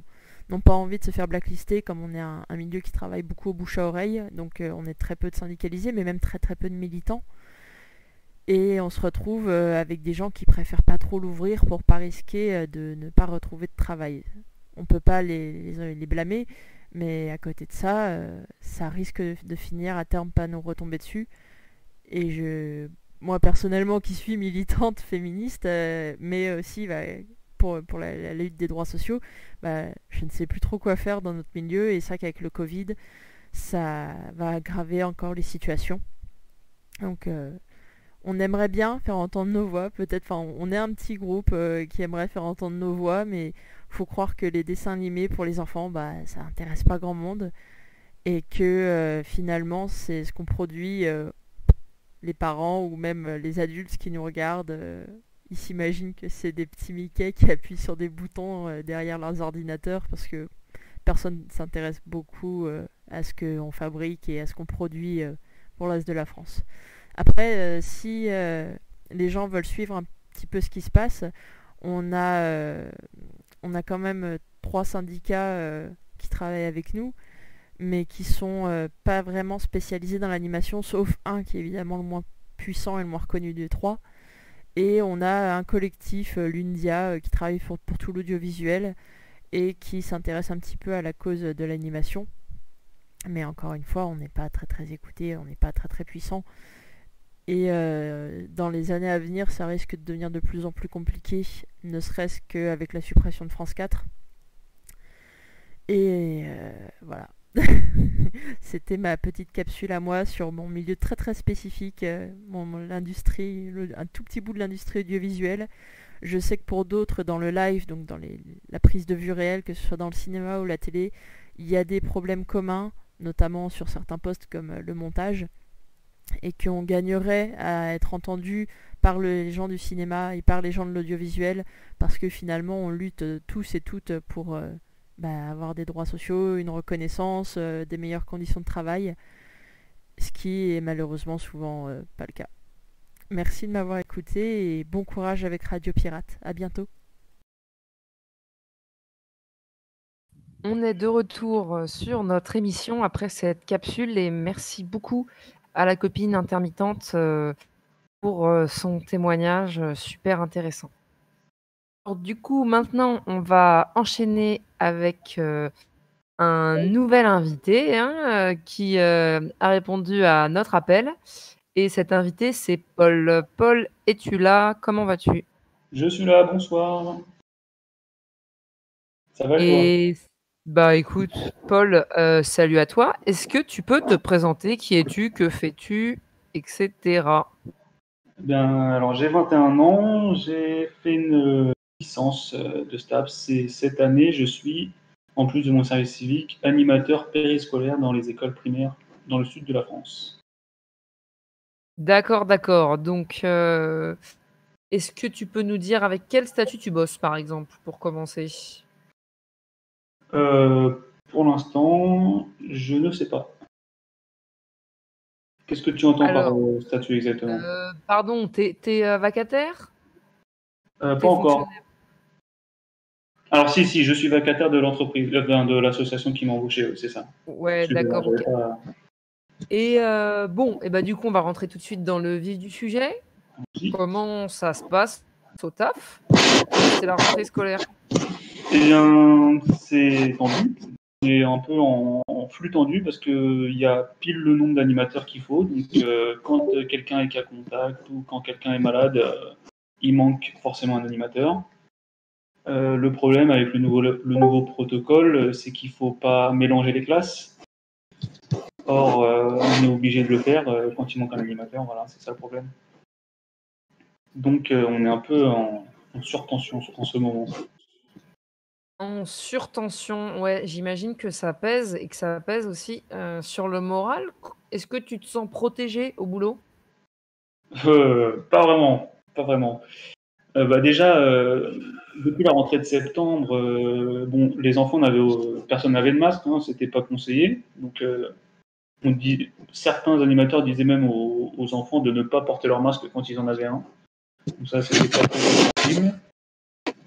F: n'ont pas envie de se faire blacklister, comme on est un milieu qui travaille beaucoup au bouche à oreille, donc on est très peu de syndicalisés, mais même très très peu de militants. Et on se retrouve avec des gens qui préfèrent pas trop l'ouvrir pour pas risquer de ne pas retrouver de travail. On peut pas les blâmer, mais à côté de ça, ça risque de finir à terme pas nous retomber dessus. Et moi personnellement, qui suis militante féministe, mais aussi pour la lutte des droits sociaux, je ne sais plus trop quoi faire dans notre milieu, et ça qu'avec le Covid, ça va aggraver encore les situations. Donc on aimerait bien faire entendre nos voix, peut-être, on est un petit groupe qui aimerait faire entendre nos voix, mais faut croire que les dessins animés pour les enfants, ça intéresse pas grand monde, et que finalement c'est ce qu'on produit, les parents ou même les adultes qui nous regardent, ils s'imaginent que c'est des petits Mickey qui appuient sur des boutons derrière leurs ordinateurs, parce que personne ne s'intéresse beaucoup à ce qu'on fabrique et à ce qu'on produit pour le reste de la France. Après, si les gens veulent suivre un petit peu ce qui se passe, on a quand même 3 syndicats qui travaillent avec nous, mais qui sont pas vraiment spécialisés dans l'animation, sauf un qui est évidemment le moins puissant et le moins reconnu des 3. Et on a un collectif, l'Undia, qui travaille pour tout l'audiovisuel et qui s'intéresse un petit peu à la cause de l'animation. Mais encore une fois, on n'est pas très très écouté, on n'est pas très très puissant. Et dans les années à venir, ça risque de devenir de plus en plus compliqué, ne serait-ce qu'avec la suppression de France 4. Et voilà. C'était ma petite capsule à moi sur mon milieu très très spécifique, l'industrie, un tout petit bout de l'industrie audiovisuelle. Je sais que pour d'autres, dans le live, donc dans la prise de vue réelle, que ce soit dans le cinéma ou la télé, il y a des problèmes communs, notamment sur certains postes comme le montage, et qu'on gagnerait à être entendu par les gens du cinéma et par les gens de l'audiovisuel, parce que finalement on lutte tous et toutes pour avoir des droits sociaux, une reconnaissance, des meilleures conditions de travail, ce qui est malheureusement souvent pas le cas. Merci de m'avoir écouté et bon courage avec Radio Pirate. À bientôt.
C: On est de retour sur notre émission après cette capsule et merci beaucoup à la copine intermittente pour son témoignage super intéressant. Alors, du coup, maintenant, on va enchaîner avec un nouvel invité qui a répondu à notre appel. Et cet invité, c'est Paul. Paul, es-tu là? Comment vas-tu?
G: Je suis là, bonsoir. Ça va et toi?
C: Et bah écoute, Paul, salut à toi. Est-ce que tu peux te présenter? Qui es-tu? Que fais-tu? Etc.
G: Bien, alors j'ai 21 ans, j'ai fait une licence de STAPS et cette année je suis, en plus de mon service civique, animateur périscolaire dans les écoles primaires dans le sud de la France.
C: D'accord, d'accord. Donc, est-ce que tu peux nous dire avec quel statut tu bosses, par exemple, pour commencer?
G: Pour l'instant, je ne sais pas. Qu'est-ce que tu entends par
C: Alors,
G: statut exactement?
C: pardon, t'es vacataire?
G: Pas
C: T'es
G: encore.
C: fonctionnaire?
G: Alors si, je suis vacataire de l'entreprise, de l'association qui m'a embauché, oui, c'est ça.
C: Ouais,
G: Excusez-moi,
C: d'accord, ok.
G: j'avais pas...
C: Et bon, et bah du coup, on va rentrer tout de suite dans le vif du sujet. Comment ça se passe au taf? C'est la rentrée scolaire.
G: Eh bien, c'est tendu. On est un peu en flux tendu parce qu'il y a pile le nombre d'animateurs qu'il faut. Donc, quand quelqu'un est cas contact ou quand quelqu'un est malade, il manque forcément un animateur. Le problème avec le nouveau protocole, c'est qu'il ne faut pas mélanger les classes. Or, on est obligé de le faire quand il manque un animateur. Voilà, c'est ça le problème. Donc, on est un peu en surtension en ce moment.
C: En surtension, ouais, j'imagine que ça pèse et que ça pèse aussi sur le moral. Est-ce que tu te sens protégé au boulot?
G: Pas vraiment, pas vraiment. Déjà, depuis la rentrée de septembre, bon, les enfants personne n'avait de masque, hein, c'était pas conseillé. Donc, certains animateurs disaient même aux enfants de ne pas porter leur masque quand ils en avaient un. Donc ça, c'était pas possible.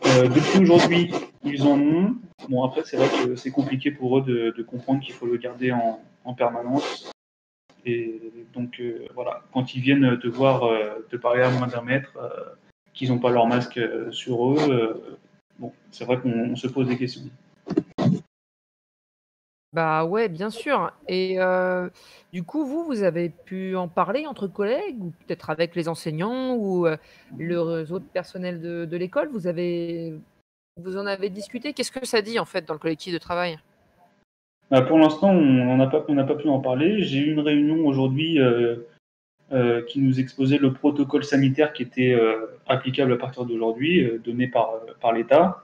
G: Depuis aujourd'hui, ils en ont. Bon, après, c'est vrai que c'est compliqué pour eux de comprendre qu'il faut le garder en permanence. Et donc, voilà, quand ils viennent te voir, te parler à moins d'un mètre, qu'ils n'ont pas leur masque sur eux, bon, c'est vrai qu'on se pose des questions.
C: Bah ouais, bien sûr. Et du coup, vous avez pu en parler entre collègues ou peut-être avec les enseignants ou les autres personnels de l'école? Vous en avez discuté? Qu'est-ce que ça dit en fait dans le collectif de travail?
G: Pour l'instant, on n'a pas pu en parler. J'ai eu une réunion aujourd'hui qui nous exposait le protocole sanitaire qui était applicable à partir d'aujourd'hui, donné par l'État.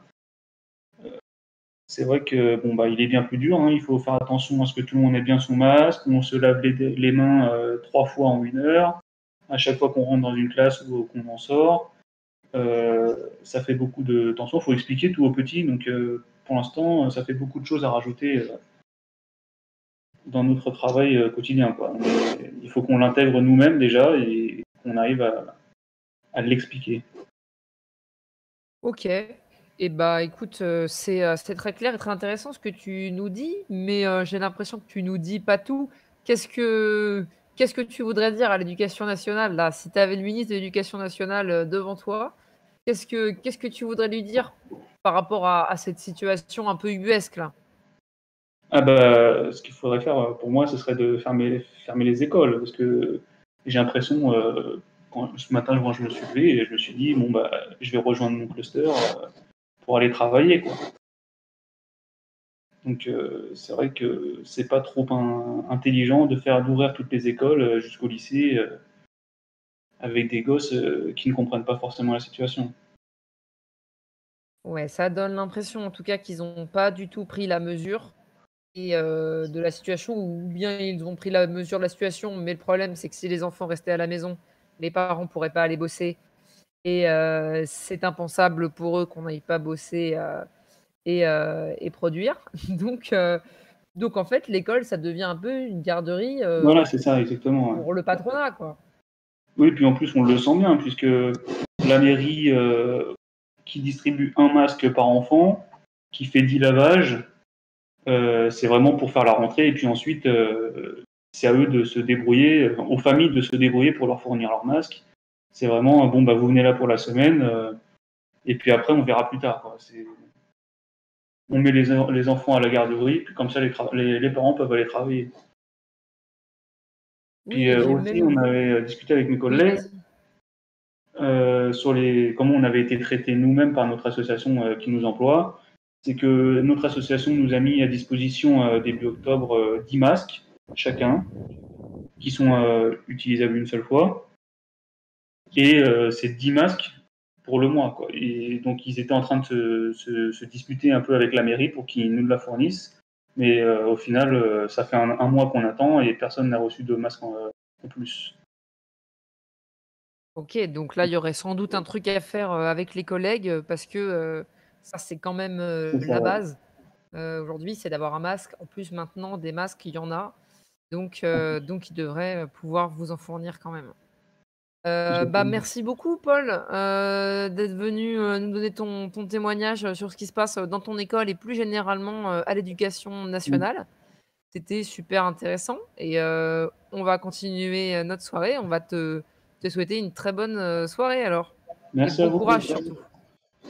G: C'est vrai que bon, il est bien plus dur, hein. Il faut faire attention à ce que tout le monde ait bien son masque, on se lave les mains 3 fois en 1 heure, à chaque fois qu'on rentre dans une classe ou qu'on en sort. Ça fait beaucoup de tension, il faut expliquer tout aux petits, donc pour l'instant, ça fait beaucoup de choses à rajouter dans notre travail quotidien, quoi. Il faut qu'on l'intègre nous-mêmes déjà et qu'on arrive à l'expliquer.
C: OK. Et bah, écoute, c'est très clair et très intéressant ce que tu nous dis, mais j'ai l'impression que tu nous dis pas tout. Qu'est-ce que qu'est-ce que tu voudrais dire à l'éducation nationale, là? Si tu avais le ministre de l'éducation nationale, devant toi, qu'est-ce que tu voudrais lui dire par rapport à cette situation un peu ubuesque, là?
G: Ah bah, ce qu'il faudrait faire, pour moi, ce serait de fermer les écoles parce que j'ai l'impression, quand ce matin, quand je me suis levé et je me suis dit: «Bon, bah, je vais rejoindre mon cluster, pour aller travailler, quoi». Donc c'est vrai que c'est pas trop intelligent d'ouvrir toutes les écoles, jusqu'au lycée, avec des gosses, qui ne comprennent pas forcément la situation.
C: Ouais, ça donne l'impression en tout cas qu'ils ont pas du tout pris la mesure et de la situation ou bien ils ont pris la mesure de la situation, mais le problème c'est que si les enfants restaient à la maison, les parents pourraient pas aller bosser et c'est impensable pour eux qu'on n'aille pas bosser, et produire. Donc heu, donc en fait, l'école, ça devient un peu une garderie,
G: Voilà, c'est ça, exactement, ouais.
C: pour le patronat, quoi.
G: Oui, puis en plus, on le sent bien puisque la mairie, qui distribue un masque par enfant, qui fait 10 lavages, c'est vraiment pour faire la rentrée et puis ensuite, c'est à eux de se débrouiller, aux familles de se débrouiller pour leur fournir leurs masques. C'est vraiment, bon, bah, vous venez là pour la semaine, et puis après on verra plus tard, quoi. On met les enfants à la garderie, puis comme ça les parents peuvent aller travailler. Puis,
C: Oui, j'ai
G: aussi
C: même
G: on
C: vu.
G: avait, discuté avec mes
C: Oui,
G: collègues,
C: vas-y.
G: sur comment on avait été traités nous-mêmes par notre association, qui nous emploie. C'est que notre association nous a mis à disposition, début octobre, 10 masques chacun, qui sont utilisables une seule fois. Et c'est 10 masques pour le mois, quoi. Et donc ils étaient en train de se disputer un peu avec la mairie pour qu'ils nous la fournissent. Mais au final, ça fait un mois qu'on attend et personne n'a reçu de masque en plus.
C: OK, donc là, il y aurait sans doute un truc à faire, avec les collègues, parce que, ça, c'est quand même,
G: C'est ça,
C: la
G: ouais.
C: base, aujourd'hui, c'est d'avoir un masque. En plus, maintenant, des masques, il y en a. Donc ils devraient, pouvoir vous en fournir quand même. Bah,
G: Exactement.
C: merci beaucoup Paul, d'être venu, nous donner ton témoignage, sur ce qui se passe, dans ton école et plus généralement, à l'éducation
G: Mmh.
C: nationale. C'était super intéressant et on va continuer, notre soirée. On va te souhaiter une très bonne, soirée alors et
G: Merci à
C: bon
G: vous.
C: courage surtout.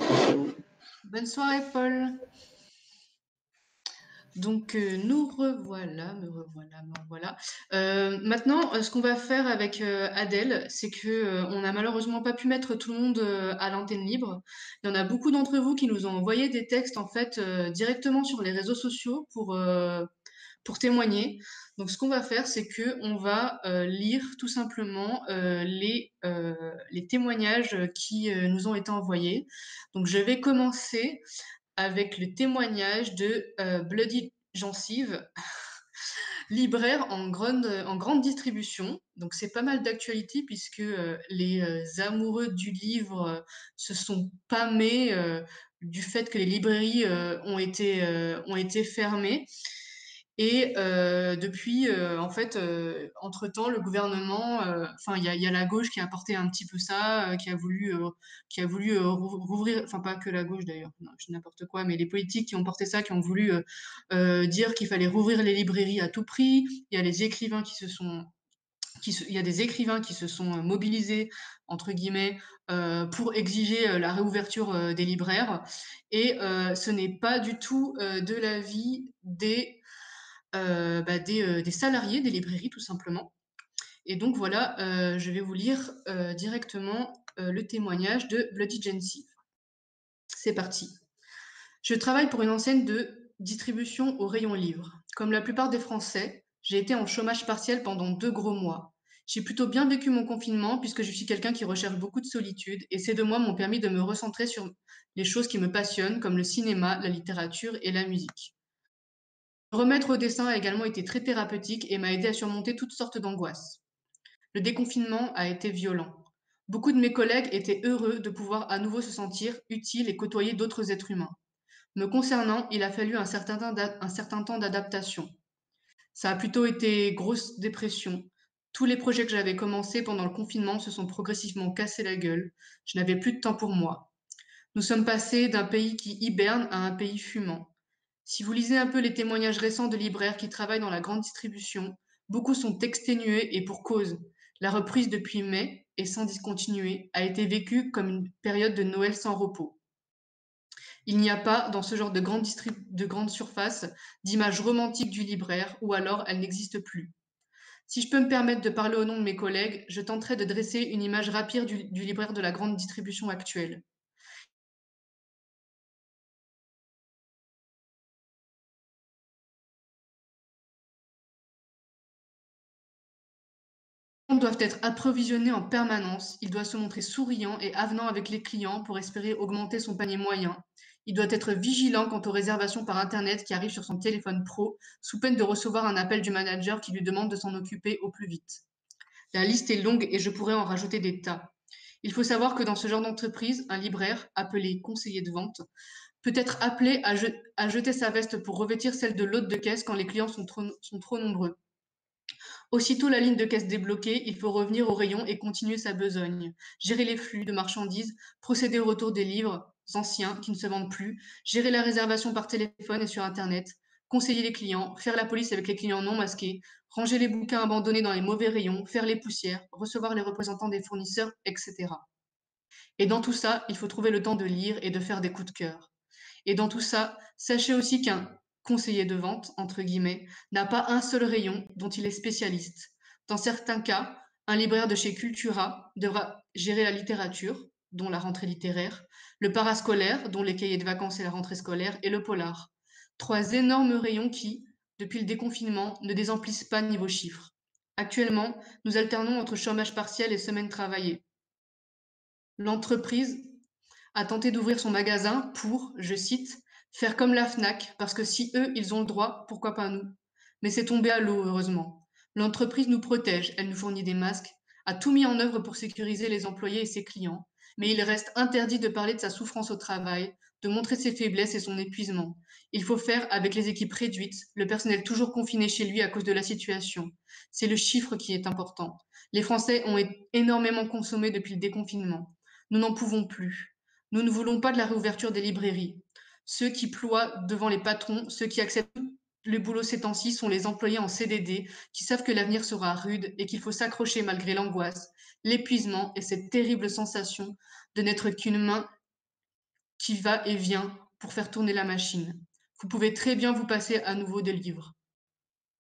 G: Merci à vous.
A: Bonne soirée, Paul. Donc, me revoilà. Maintenant, ce qu'on va faire avec Adèle, c'est que on n'a malheureusement pas pu mettre tout le monde à l'antenne libre. Il y en a beaucoup d'entre vous qui nous ont envoyé des textes en fait directement sur les réseaux sociaux pour témoigner. Donc, ce qu'on va faire, c'est que on va lire tout simplement les témoignages qui nous ont été envoyés. Donc, je vais commencer avec le témoignage de Bloody Gencive, libraire en grande distribution. Donc c'est pas mal d'actualité puisque les amoureux du livre se sont pâmés du fait que les librairies ont été fermées. Et depuis, en fait, entre-temps, le gouvernement, enfin, il y a la gauche qui a porté un petit peu ça, qui a voulu rouvrir, enfin, pas que la gauche d'ailleurs, non, je dis n'importe quoi, mais les politiques qui ont porté ça, qui ont voulu dire qu'il fallait rouvrir les librairies à tout prix. Il y a les écrivains il y a des écrivains qui se sont mobilisés, entre guillemets, pour exiger la réouverture des libraires. Et ce n'est pas du tout de l'avis des salariés des librairies, tout simplement. Et donc voilà, je vais vous lire directement le témoignage de Bloody Gencive. C'est parti. Je travaille pour une enseigne de distribution au rayon livre. Comme la plupart des Français, j'ai été en chômage partiel pendant 2 gros mois. J'ai plutôt bien vécu mon confinement puisque je suis quelqu'un qui recherche beaucoup de solitude et ces 2 mois m'ont permis de me recentrer sur les choses qui me passionnent comme le cinéma, la littérature et la musique. Me remettre au dessin a également été très thérapeutique et m'a aidé à surmonter toutes sortes d'angoisses. Le déconfinement a été violent. Beaucoup de mes collègues étaient heureux de pouvoir à nouveau se sentir utiles et côtoyer d'autres êtres humains. Me concernant, il a fallu un certain temps d'adaptation. Ça a plutôt été grosse dépression. Tous les projets que j'avais commencés pendant le confinement se sont progressivement cassés la gueule. Je n'avais plus de temps pour moi. Nous sommes passés d'un pays qui hiberne à un pays fumant. Si vous lisez un peu les témoignages récents de libraires qui travaillent dans la grande distribution, beaucoup sont exténués et pour cause. La reprise depuis mai, et sans discontinuer, a été vécue comme une période de Noël sans repos. Il n'y a pas, dans ce genre de grande surface, d'image romantique du libraire, ou alors elle n'existe plus. Si je peux me permettre de parler au nom de mes collègues, je tenterai de dresser une image rapide du libraire de la grande distribution actuelle. Doivent être approvisionnés en permanence. Il doit se montrer souriant et avenant avec les clients pour espérer augmenter son panier moyen. Il doit être vigilant quant aux réservations par Internet qui arrivent sur son téléphone pro, sous peine de recevoir un appel du manager qui lui demande de s'en occuper au plus vite. La liste est longue et je pourrais en rajouter des tas. Il faut savoir que dans ce genre d'entreprise, un libraire, appelé conseiller de vente, peut être appelé à jeter sa veste pour revêtir celle de l'hôte de caisse quand les clients sont trop nombreux. Aussitôt la ligne de caisse débloquée, il faut revenir au rayon et continuer sa besogne. Gérer les flux de marchandises, procéder au retour des livres anciens qui ne se vendent plus, gérer la réservation par téléphone et sur Internet, conseiller les clients, faire la police avec les clients non masqués, ranger les bouquins abandonnés dans les mauvais rayons, faire les poussières, recevoir les représentants des fournisseurs, etc. Et dans tout ça, il faut trouver le temps de lire et de faire des coups de cœur. Et dans tout ça, sachez aussi qu'un conseiller de vente, entre guillemets, n'a pas un seul rayon dont il est spécialiste. Dans certains cas, un libraire de chez Cultura devra gérer la littérature, dont la rentrée littéraire, le parascolaire, dont les cahiers de vacances et la rentrée scolaire, et le polar. 3 énormes rayons qui, depuis le déconfinement, ne désemplissent pas niveau chiffres. Actuellement, nous alternons entre chômage partiel et semaine travaillée. L'entreprise a tenté d'ouvrir son magasin pour, je cite, faire comme la Fnac, parce que si eux, ils ont le droit, pourquoi pas nous? Mais c'est tombé à l'eau, heureusement. L'entreprise nous protège, elle nous fournit des masques, a tout mis en œuvre pour sécuriser les employés et ses clients, mais il reste interdit de parler de sa souffrance au travail, de montrer ses faiblesses et son épuisement. Il faut faire avec les équipes réduites, le personnel toujours confiné chez lui à cause de la situation. C'est le chiffre qui est important. Les Français ont énormément consommé depuis le déconfinement. Nous n'en pouvons plus. Nous ne voulons pas de la réouverture des librairies. Ceux qui ploient devant les patrons, ceux qui acceptent le boulot ces temps-ci sont les employés en CDD qui savent que l'avenir sera rude et qu'il faut s'accrocher malgré l'angoisse, l'épuisement et cette terrible sensation de n'être qu'une main qui va et vient pour faire tourner la machine. Vous pouvez très bien vous passer à nouveau des livres.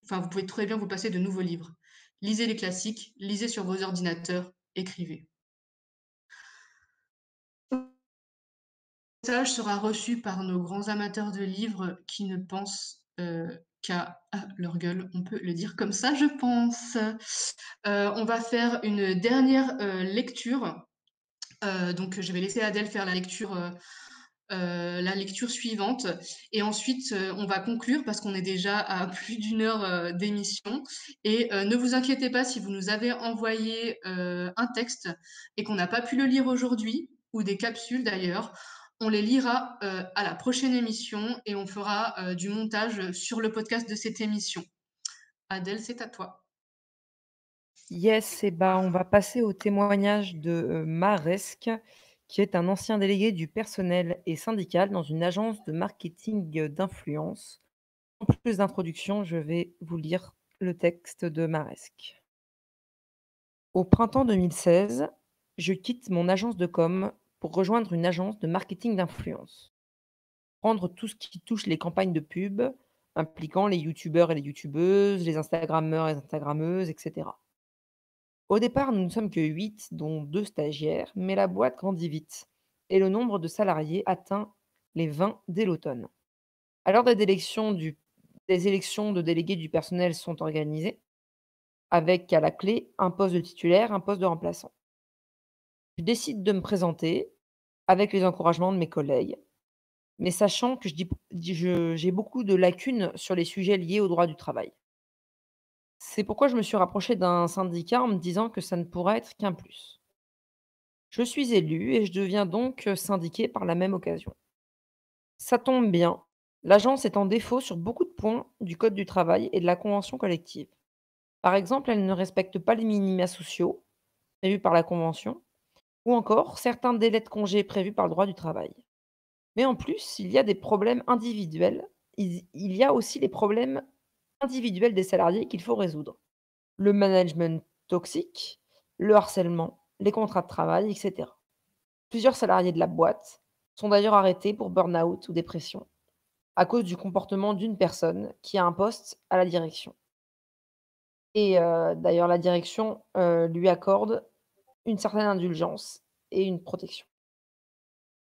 A: Enfin, vous pouvez très bien vous passer de nouveaux livres. Lisez les classiques, lisez sur vos ordinateurs, écrivez. Le message sera reçu par nos grands amateurs de livres qui ne pensent qu'à leur gueule, on peut le dire comme ça, je pense. On va faire une dernière lecture. Donc, je vais laisser Adèle faire la lecture suivante. Et ensuite, on va conclure parce qu'on est déjà à plus d'une heure d'émission. Et ne vous inquiétez pas si vous nous avez envoyé un texte et qu'on n'a pas pu le lire aujourd'hui, ou des capsules d'ailleurs. On les lira à la prochaine émission et on fera du montage sur le podcast de cette émission. Adèle, c'est à toi.
C: Yes, et on va passer au témoignage de Maresque, qui est un ancien délégué du personnel et syndical dans une agence de marketing d'influence. En plus d'introduction, je vais vous lire le texte de Maresque. Au printemps 2016, je quitte mon agence de com pour rejoindre une agence de marketing d'influence. Prendre tout ce qui touche les campagnes de pub, impliquant les youtubeurs et les youtubeuses, les instagrammeurs et les instagrammeuses, etc. Au départ, nous ne sommes que 8, dont 2 stagiaires, mais la boîte grandit vite et le nombre de salariés atteint les 20 dès l'automne. Alors des élections de délégués du personnel sont organisées, avec à la clé un poste de titulaire, un poste de remplaçant. Je décide de me présenter avec les encouragements de mes collègues, mais sachant que j'ai beaucoup de lacunes sur les sujets liés au droit du travail. C'est pourquoi je me suis rapprochée d'un syndicat en me disant que ça ne pourrait être qu'un plus. Je suis élue et je deviens donc syndiquée par la même occasion. Ça tombe bien, L'agence est en défaut sur beaucoup de points du code du travail et de la convention collective. Par exemple, elle ne respecte pas les minima sociaux prévus par la convention, ou encore certains délais de congé prévus par le droit du travail. Mais en plus, il y a des problèmes individuels. Il y a aussi les problèmes individuels des salariés qu'il faut résoudre. Le management toxique, le harcèlement, les contrats de travail, etc. Plusieurs salariés de la boîte sont d'ailleurs arrêtés pour burn-out ou dépression à cause du comportement d'une personne qui a un poste à la direction. Et d'ailleurs, la direction lui accorde une certaine indulgence et une protection.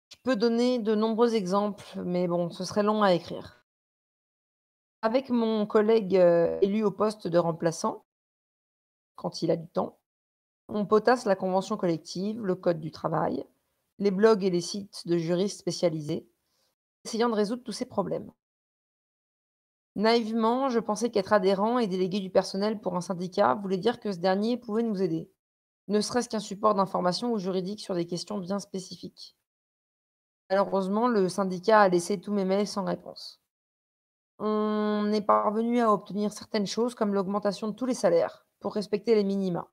C: Je peux donner de nombreux exemples, mais bon, ce serait long à écrire. Avec mon collègue élu au poste de remplaçant, quand il a du temps, on potasse la convention collective, le code du travail, les blogs et les sites de juristes spécialisés, essayant de résoudre tous ces problèmes. Naïvement, je pensais qu'être adhérent et délégué du personnel pour un syndicat voulait dire que ce dernier pouvait nous aider, ne serait-ce qu'un support d'information ou juridique sur des questions bien spécifiques. Malheureusement, le syndicat a laissé tous mes mails sans réponse. On est parvenu à obtenir certaines choses comme l'augmentation de tous les salaires pour respecter les minima.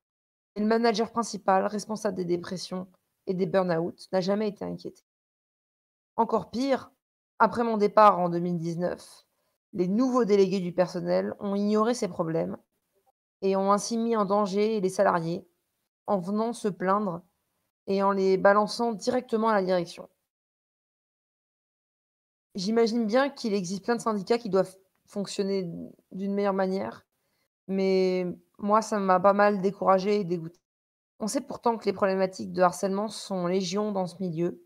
C: Et le manager principal, responsable des dépressions et des burn-out, n'a jamais été inquiété. Encore pire, après mon départ en 2019, les nouveaux délégués du personnel ont ignoré ces problèmes et ont ainsi mis en danger les salariés en venant se plaindre et en les balançant directement à la direction. J'imagine bien qu'il existe plein de syndicats qui doivent fonctionner d'une meilleure manière, mais moi, ça m'a pas mal découragée et dégoûtée. On sait pourtant que les problématiques de harcèlement sont légion dans ce milieu,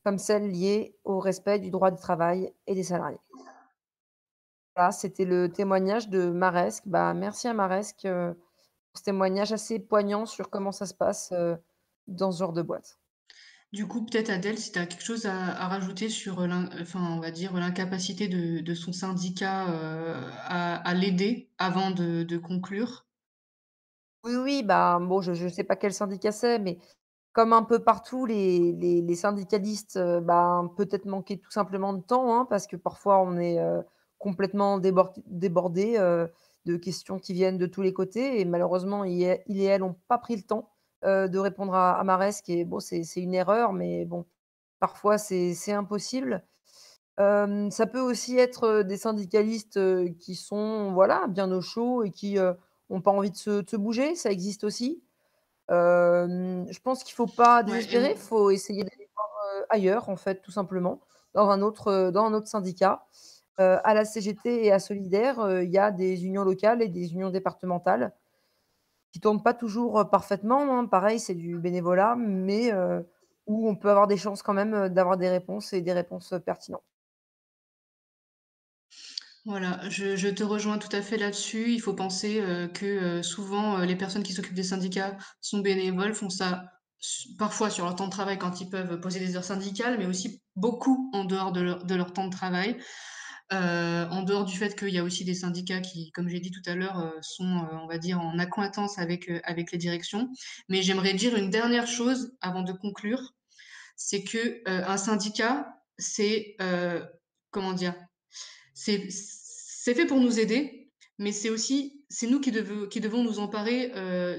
C: comme celles liées au respect du droit du travail et des salariés. Voilà, c'était le témoignage de Maresque. Bah, merci à Maresque, pour ce témoignage assez poignant sur comment ça se passe, dans ce genre de boîte.
A: Du coup, peut-être Adèle, si tu as quelque chose à rajouter sur on va dire l'incapacité de son syndicat à l'aider avant de conclure.
C: Oui, oui, bah, bon, je sais pas quel syndicat c'est, mais comme un peu partout, les syndicalistes, ben, peut-être manquer tout simplement de temps, hein, parce que parfois on est, complètement débordés, de questions qui viennent de tous les côtés et malheureusement, il et elle ont pas pris le temps, de répondre à Maresque et bon, c'est une erreur, mais bon, parfois c'est impossible. Ça peut aussi être, des syndicalistes, qui sont, voilà, bien au chaud et qui, ont pas envie de se bouger, ça existe aussi. Je pense qu'il faut pas
A: Ouais,
C: désespérer, il faut essayer d'aller voir, ailleurs, en fait, tout simplement, dans un autre syndicat. À la CGT et à Solidaire, il y a des unions locales et des unions départementales qui tournent pas toujours, parfaitement, hein. Pareil, c'est du bénévolat, mais où on peut avoir des chances quand même, d'avoir des réponses et des réponses, pertinentes.
A: voilà, je te rejoins tout à fait là-dessus. Il faut penser que souvent les personnes qui s'occupent des syndicats sont bénévoles, font ça parfois sur leur temps de travail quand ils peuvent poser des heures syndicales, mais aussi beaucoup en dehors de leur temps de travail. En dehors du fait qu'il y a aussi des syndicats qui, comme j'ai dit tout à l'heure, sont, on va dire, en accointance avec les directions. Mais j'aimerais dire une dernière chose avant de conclure, c'est que un syndicat, c'est comment dire, c'est fait pour nous aider, mais c'est nous qui devons nous emparer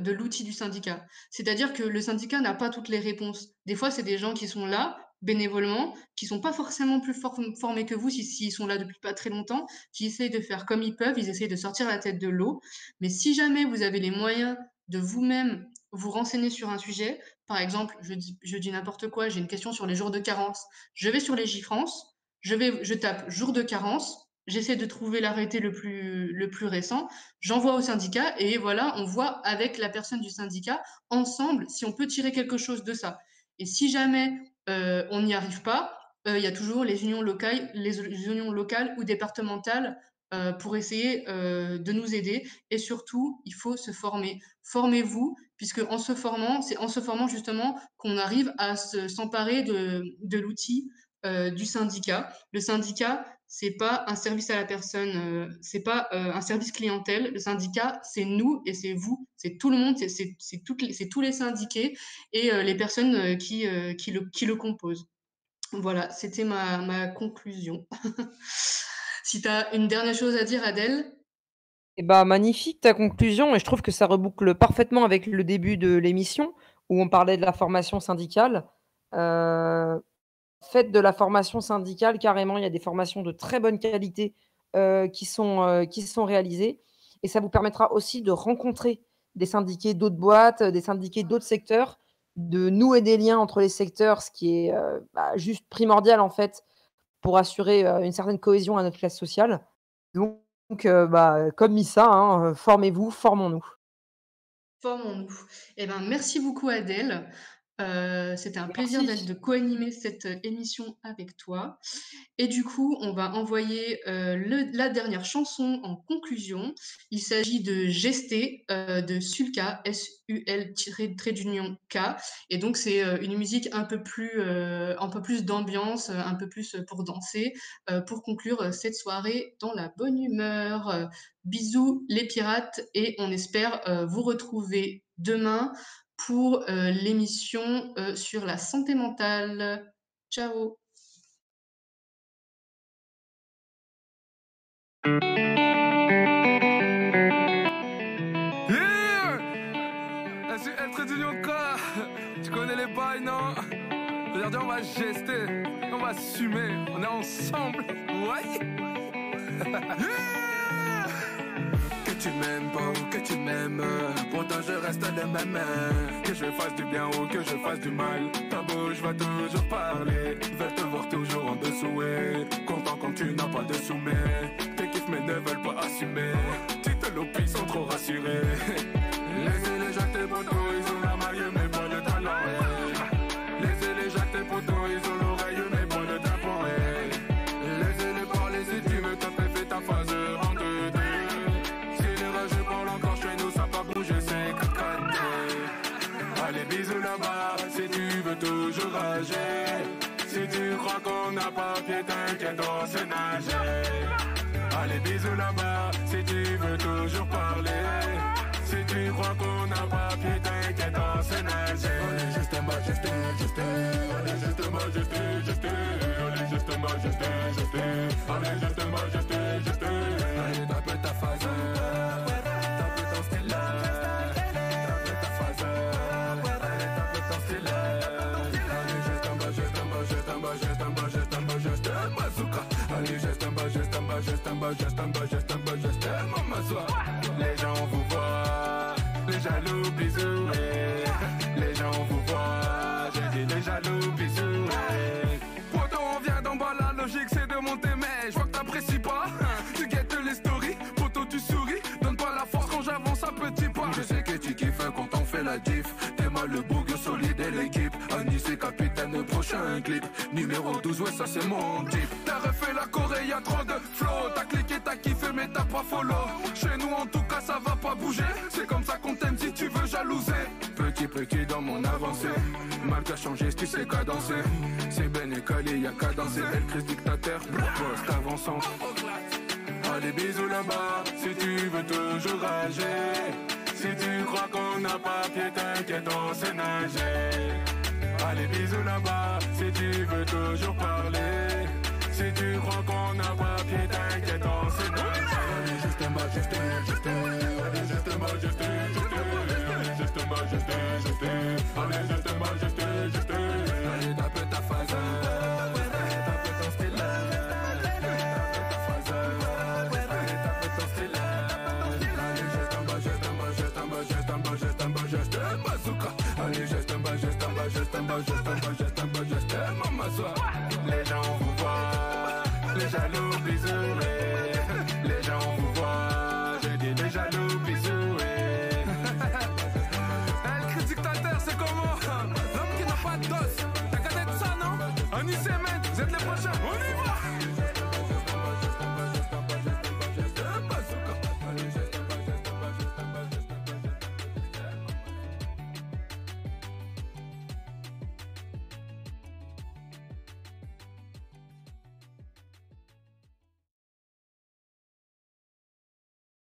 A: de l'outil du syndicat. C'est-à-dire que le syndicat n'a pas toutes les réponses. Des fois, c'est des gens qui sont là bénévolement, qui sont pas forcément plus formés que vous s'ils sont là depuis pas très longtemps, qui essayent de faire comme ils peuvent, ils essayent de sortir la tête de l'eau. Mais si jamais vous avez les moyens de vous-même vous renseigner sur un sujet, par exemple, je dis n'importe quoi, j'ai une question sur les jours de carence, je vais sur Légifrance, je tape jour de carence, j'essaie de trouver l'arrêté le plus récent, j'envoie au syndicat et voilà, on voit avec la personne du syndicat ensemble si on peut tirer quelque chose de ça. Et si jamais on n'y arrive pas, il y a toujours les unions locales ou départementales pour essayer de nous aider. Et surtout, il faut se former. Formez-vous, puisque en se formant, c'est en se formant justement qu'on arrive à s'emparer de l'outil du syndicat. Le syndicat, c'est pas un service à la personne, c'est pas un service clientèle. Le syndicat, c'est nous et c'est vous, c'est tout le monde, c'est tous les syndiqués et les personnes qui le composent. Voilà, c'était ma conclusion. Si tu as une dernière chose à dire, Adèle?
C: Et bah, magnifique ta conclusion et je trouve que ça reboucle parfaitement avec le début de l'émission où on parlait de la formation syndicale. Faites de la formation syndicale carrément, il y a des formations de très bonne qualité, qui sont réalisées et ça vous permettra aussi de rencontrer des syndiqués d'autres boîtes, des syndiqués d'autres secteurs, de nouer des liens entre les secteurs, ce qui est, juste primordial en fait pour assurer, une certaine cohésion à notre classe sociale. Donc, comme Missa, hein, formez-vous, formons-nous.
A: Formons-nous. Eh ben, merci beaucoup, Adèle. C'était un plaisir
C: Merci.
A: de co-animer cette émission avec toi. Et du coup, on va envoyer la dernière chanson en conclusion. Il s'agit de Gesté de Sulka, S-U-L-K. Et donc, c'est une musique un peu plus d'ambiance, un peu plus pour danser, pour conclure cette soirée dans la bonne humeur. Bisous les pirates et on espère vous retrouver demain pour l'émission sur la santé mentale. Ciao!
H: Yeah! SUL trait d'union de quoi? Tu connais les bails, non? Aujourd'hui, on va gester, on va assumer, on est ensemble, ouais! Yeah! Que tu m'aimes pas ou que tu m'aimes, pourtant je reste le même. Que je fasse du bien ou que je fasse du mal, ta bouche va toujours parler. Veulent te voir toujours en dessous et content quand tu n'as pas de soumet. Tes kiffs mais ne veulent pas assumer, tu te loupes, ils sont trop rassurés. Laissez-les jacter potos, ils ont la maille mais pas le talent. Laissez-les jacter potos, ils ont l'oreille mais pas le tapon. Laissez-les parler si tu veux taper, fais ta phase en 2-2. Si les rageux parlent encore chez nous, ça va bouger, c'est 4-4. Allez bisous là-bas, si tu veux toujours rager. Si tu crois qu'on n'a pas pied, t'inquiète, on sait nager. Allez bisous là-bas, si tu veux toujours parler. Si tu crois qu'on n'a pas pied, t'inquiète, on sait nager. On est juste un bas, juste. On est juste un bas, juste. On est juste un bas, juste. On est juste un bas, juste. Allez, tape ta phase. Tape ton style. Tape ta phase. Allez, tape ton style. On est juste un bas, juste. Bazooka. Allez, juste un bas, juste. Mamazoua. Les gens vous voient, les jaloux bisous. Les gens vous voient, j'ai dit les jaloux bisous. Pourtant on vient d'en bas, la logique c'est de monter, mais je vois que t'apprécies pas. Tu guettes les stories, poto tu souris. Donne pas la force quand j'avance un petit pas. Je sais que tu kiffes quand on fait la diff. T'es mal le bourg solide et l'équipe. Anis c'est capitaine, prochain clip. Numéro 12, ouais ça c'est mon type. T'as refait la Corée, y'a trop de flow. T'as cliqué, t'as kiffé mais t'as pas follow. Chez nous en tout cas ça va pas bouger. C'est comme ça qu'on t'aime si tu veux jalouser. Petit dans mon avancée. Mal qu'à changer, tu sais qu'à danser. C'est Ben et Kali, y'a qu'à danser. Elle crise dictateur, poste avançant. Allez bisous là-bas, si tu veux toujours rager. Si tu crois qu'on n'a pas pied, t'inquiète, on sait nager. Allez bisous là-bas, si tu veux toujours parler. Si tu crois qu'on n'a pas pied,